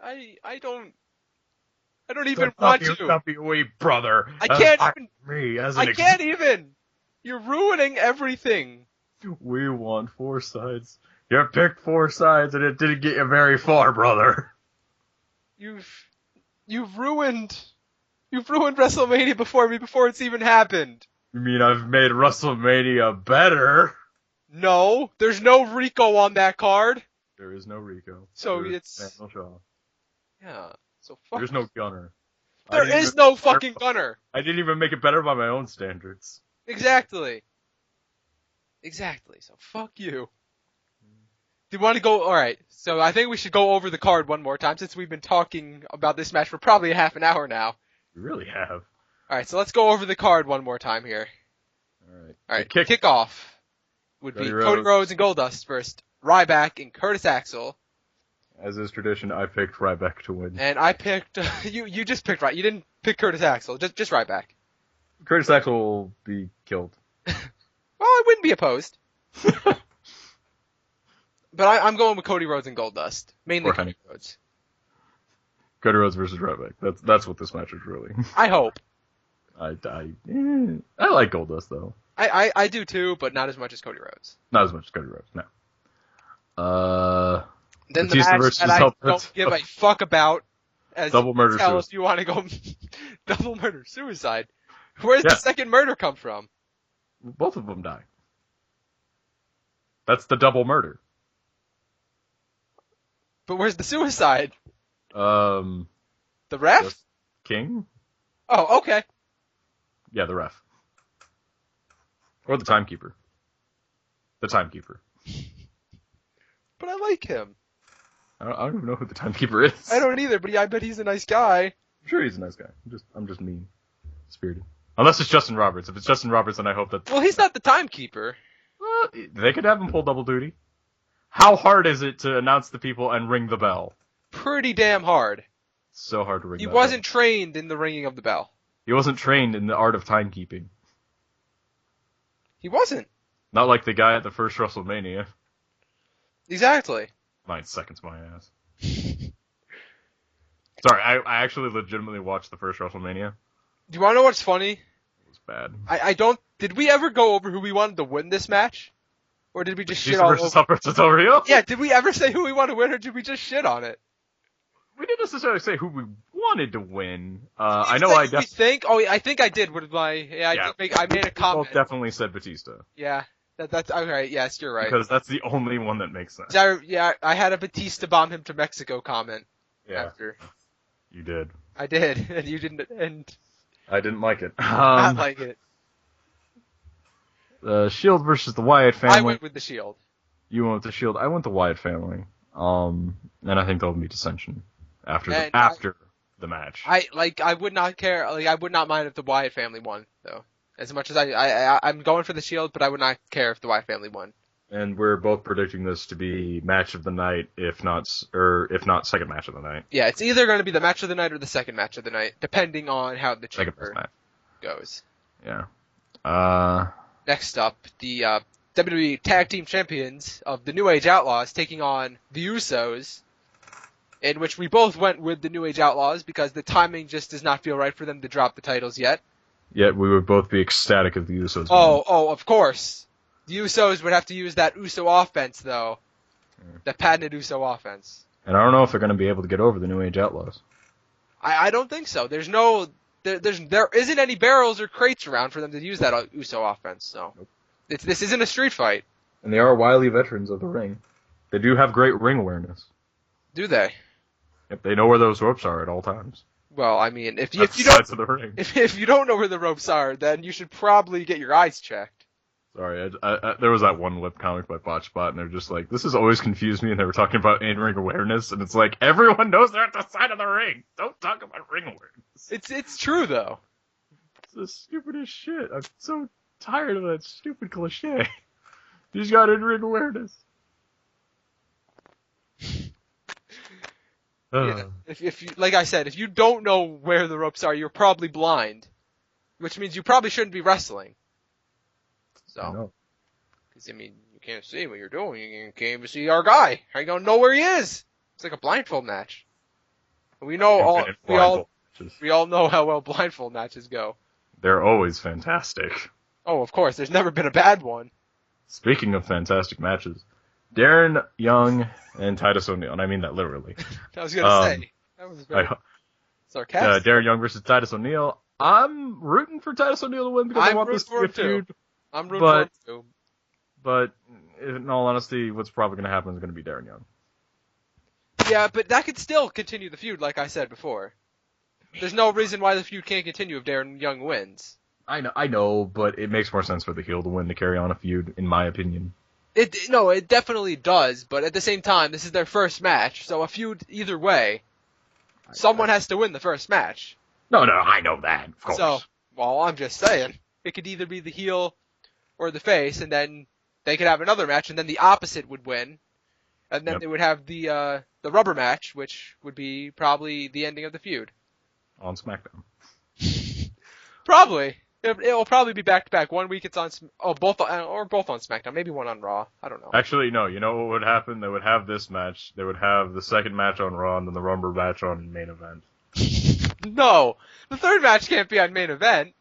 I don't even want to. WWE brother. I can't even. You're ruining everything. We want 4 sides. You picked 4 sides and it didn't get you very far, brother. You've ruined WrestleMania before it's even happened. You mean I've made WrestleMania better? No, there's no Rico on that card. There is no Rico. So it's Manuel Shaw. Yeah. So fuck. There's no Gunner. There is no fucking Gunner. I didn't even make it better by my own standards. Exactly. So fuck you. Do you want to go? All right. So I think we should go over the card one more time since we've been talking about this match for probably a half an hour now. We really have. All right. So let's go over the card one more time here. All right. Kickoff would be Cody Rhodes and Goldust versus Ryback and Curtis Axel. As is tradition, I picked Ryback to win. And I picked you just picked You didn't pick Curtis Axel. Just Ryback. Curtis Axel will be killed. Well, I wouldn't be opposed. But I'm going with Cody Rhodes and Goldust. Mainly Cody Rhodes. Cody Rhodes versus Ryback. That's what this match is really. I hope. I like Goldust though. I do too, but not as much as Cody Rhodes. Not as much as Cody Rhodes, no. Then the match that I don't give a fuck about. As double murder suicide. If you want to go double murder suicide. Where did the second murder come from? Both of them die. That's the double murder. But where's the suicide? The ref? King? Oh, okay. Yeah, the ref. Or the timekeeper. The timekeeper. But I like him. I don't even know who the timekeeper is. I don't either, but I bet he's a nice guy. I'm sure he's a nice guy. I'm just mean spirited. Unless it's Justin Roberts. If it's Justin Roberts, then I hope that. Well, he's not the timekeeper. Well, they could have him pull double duty. How hard is it to announce the people and ring the bell? Pretty damn hard. So hard to ring. He wasn't trained in the ringing of the bell. He wasn't trained in the art of timekeeping. He wasn't. Not like the guy at the first WrestleMania. Exactly. 9 seconds, my ass. Sorry, I actually legitimately watched the first WrestleMania. Do you want to know what's funny? It was bad. I don't. Did we ever go over who we wanted to win this match? Or did we just shit all over? Alberto Del Rio? Yeah, did we ever say who we want to win, or did we just shit on it? We didn't necessarily say who we wanted to win. I know I definitely think. Oh, I think I did with my. Yeah, I made a comment. Both definitely said Batista. Yeah, that's okay. Yes, you're right. Because that's the only one that makes sense. I had a Batista bomb him to Mexico comment. Yeah. After. You did. I did, and you didn't. And I didn't like it. I like it. The Shield versus the Wyatt family. I went with the Shield. You went with the Shield. I went the Wyatt family. And I think there'll be dissension after the match. I would not care. Like, I would not mind if the Wyatt family won, though. As much as I'm going for the Shield, but I would not care if the Wyatt family won. And we're both predicting this to be match of the night, if not second match of the night. Yeah, it's either going to be the match of the night or the second match of the night, depending on how the chamber goes. Yeah. Next up, the WWE Tag Team Champions of the New Age Outlaws taking on the Usos, in which we both went with the New Age Outlaws because the timing just does not feel right for them to drop the titles yet. Yet we would both be ecstatic if the Usos won. Oh, of course. The Usos would have to use that Uso offense, though. The patented Uso offense. And I don't know if they're going to be able to get over the New Age Outlaws. I don't think so. There isn't any barrels or crates around for them to use that Uso offense. So nope. This isn't a street fight. And they are wily veterans of the ring. They do have great ring awareness. Do they? Yep, they know where those ropes are at all times. Well, I mean, if you don't know where the ropes are, then you should probably get your eyes checked. Sorry, there was that one webcomic by Botchbot, and they're just like, this has always confused me, and they were talking about in-ring awareness, and it's like, everyone knows they're at the side of the ring! Don't talk about ring awareness. It's true, though. It's the stupidest shit. I'm so tired of that stupid cliche. He's got in-ring awareness. Yeah. If you, like I said, if you don't know where the ropes are, you're probably blind. Which means you probably shouldn't be wrestling. So, because I mean, you can't see what you're doing. You can't even see our guy. How you gonna know where he is? It's like a blindfold match. We know we all know how well blindfold matches go. They're always fantastic. Oh, of course. There's never been a bad one. Speaking of fantastic matches, Darren Young and Titus O'Neil, and I mean that literally. I was gonna say that was very sarcastic. Darren Young versus Titus O'Neil. I'm rooting for Titus O'Neil to win because I want this to be a feud. I'm rooting for him too. But in all honesty, what's probably going to happen is going to be Darren Young. Yeah, but that could still continue the feud, like I said before. There's no reason why the feud can't continue if Darren Young wins. I know, but it makes more sense for the heel to win to carry on a feud, in my opinion. It definitely does, but at the same time, this is their first match, so a feud either way, someone has to win the first match. No, I know that, of course. So, well, I'm just saying, it could either be the heel or the face, and then they could have another match, and then the opposite would win, and then they would have the rubber match, which would be probably the ending of the feud. On SmackDown. Probably. It will probably be back to back. 1 week it's on both on SmackDown, maybe one on Raw. I don't know. Actually, no. You know what would happen? They would have this match. They would have the second match on Raw, and then the rubber match on main event. No, the third match can't be on main event.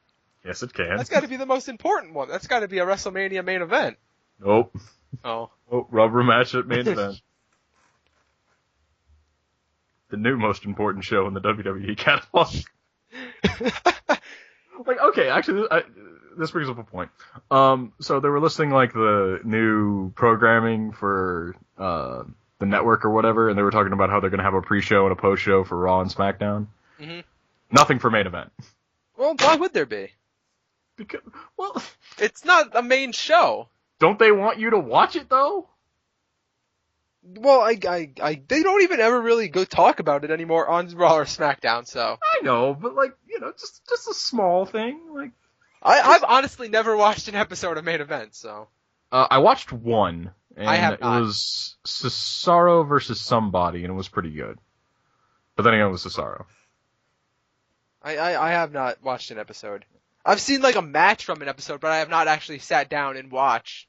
Yes, it can. That's got to be the most important one. That's got to be a WrestleMania main event. Nope. Oh, rubber match at main event. The new most important show in the WWE catalog. Like, okay, actually, this brings up a point. So they were listing like the new programming for the network or whatever, and they were talking about how they're going to have a pre-show and a post-show for Raw and SmackDown. Mm-hmm. Nothing for main event. Well, why would there be? Because, well, it's not a main show. Don't they want you to watch it though? Well, they don't even ever really go talk about it anymore on Raw or SmackDown. So I know, but like, just a small thing. Like, I've honestly never watched an episode of main event. So I watched one, and I have not. It was Cesaro versus somebody, and it was pretty good. But then again, it was Cesaro. I have not watched an episode. I've seen like a match from an episode, but I have not actually sat down and watched.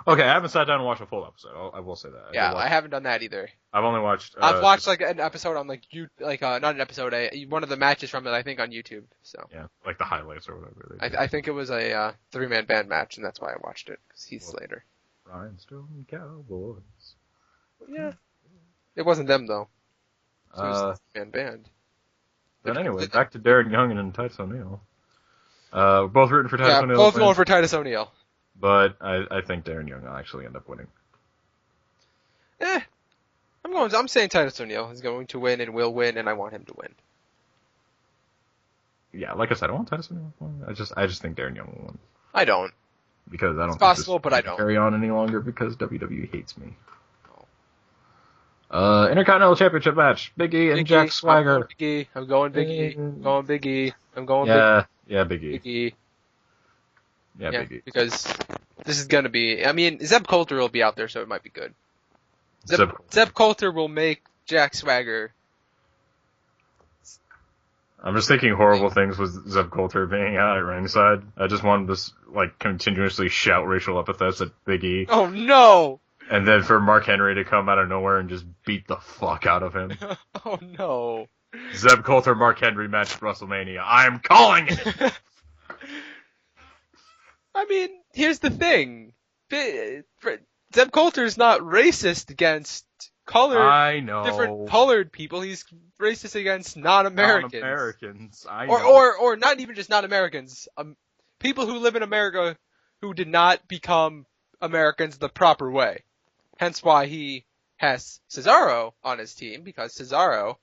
Okay, I haven't sat down and watched a full episode. I will say that. Yeah, I haven't done that either. I've only watched. I've watched like an episode on not an episode, one of the matches from it. I think on YouTube. So yeah, like the highlights or whatever. I think it was a 3-man band match, and that's why I watched it. Cause Heath Slater. Rhinestone Cowboys. Yeah, it wasn't them though. So it was a 3-man band. But anyway, back to Darren Young and Titus O'Neil. Both rooting for Titus O'Neil. Both going for Titus O'Neil. But I think Darren Young will actually end up winning. I'm saying Titus O'Neil is going to win and will win, and I want him to win. Yeah, like I said, I want Titus O'Neil to win. I just think Darren Young will win. I don't. Because I don't it's think possible, but I don't carry on any longer because WWE hates me. Intercontinental Championship match. Big E and Jack Swagger. I'm going Big E. I'm going Big E. I'm going Big E. Yeah, Big E. Big E. Yeah, Big E. Because this is going to be... I mean, Zeb Coulter will be out there, so it might be good. Zeb Coulter will make Jack Swagger... I'm just thinking horrible things with Zeb Coulter being out at ringside. I just wanted to, continuously shout racial epithets at Big E. Oh, no! And then for Mark Henry to come out of nowhere and just beat the fuck out of him. Oh, no. Zeb Coulter, Mark Henry match at WrestleMania. I'm calling it! I mean, here's the thing. Zeb Coulter is not racist against different colored people. He's racist against non-Americans. Non-Americans, I know. Or not even just non-Americans. People who live in America who did not become Americans the proper way. Hence why he has Cesaro on his team, because Cesaro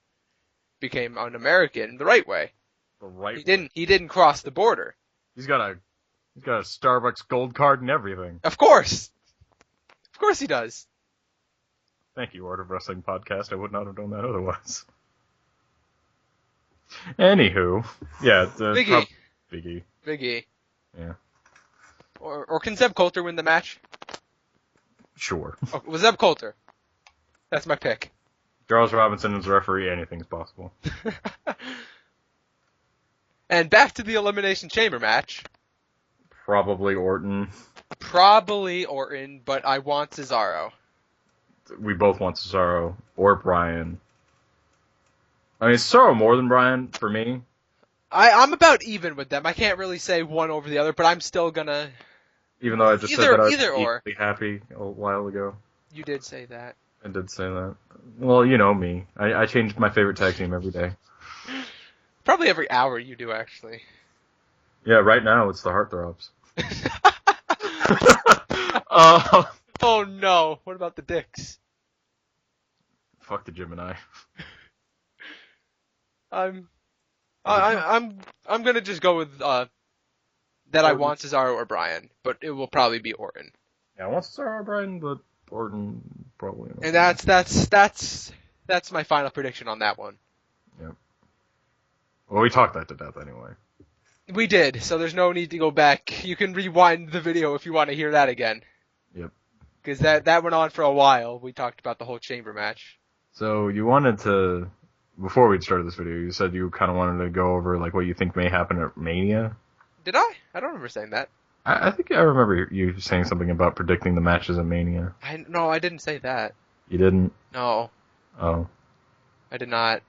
became an American the right way. The right way. He didn't cross the border. He's got a Starbucks gold card and everything. Of course. Of course he does. Thank you, Art of Wrestling Podcast. I would not have done that otherwise. Anywho, yeah, Big E. Big E. Yeah. Or can Zeb Coulter win the match? Sure. Oh, well, Zeb Coulter. That's my pick. Charles Robinson is the referee. Anything's possible. And back to the Elimination Chamber match. Probably Orton, but I want Cesaro. We both want Cesaro or Bryan. I mean, Cesaro more than Bryan for me. I'm about even with them. I can't really say one over the other, but I'm still gonna... Even though I just said that I was equally happy a while ago. You did say that. I did say that. Well, you know me. I change my favorite tag team every day. Probably every hour you do, actually. Yeah, right now it's the Heartthrobs. Oh no! What about the Dicks? Fuck the Gemini. I'm gonna just go with that I want Cesaro or Bryan, but it will probably be Orton. Yeah, I want Cesaro or Bryan, but Orton probably. And that's my final prediction on that one. Yep. Well, we talked that to death anyway. We did, so there's no need to go back. You can rewind the video if you want to hear that again. Yep. Because that went on for a while. We talked about the whole chamber match. So you wanted to, before we started this video, you said you kind of wanted to go over like what you think may happen at Mania. Did I? I don't remember saying that. I think I remember you saying something about predicting the matches at Mania. No, I didn't say that. You didn't? No. Oh. I did not.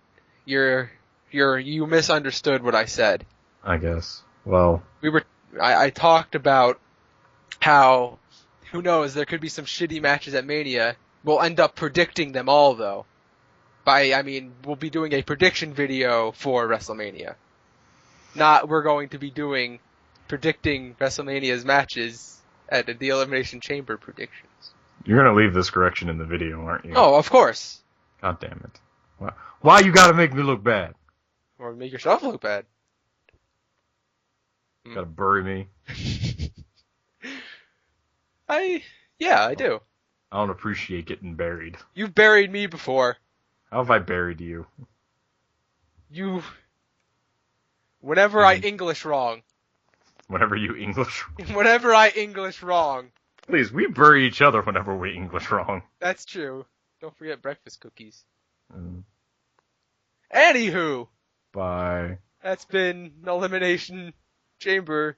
You misunderstood what I said. I guess. Well. I talked about how, who knows, there could be some shitty matches at Mania. We'll end up predicting them all, though. We'll be doing a prediction video for WrestleMania. We're going to be doing predicting WrestleMania's matches at the Elimination Chamber predictions. You're gonna leave this correction in the video, aren't you? Oh, of course. God damn it. Why you gotta make me look bad? Or make yourself look bad. Gotta bury me. I do. I don't appreciate getting buried. You've buried me before. How have I buried you? Whenever I English wrong. Whenever you English. Whenever I English wrong. Please, we bury each other whenever we English wrong. That's true. Don't forget breakfast cookies. Anywho. Bye. That's been Elimination Chamber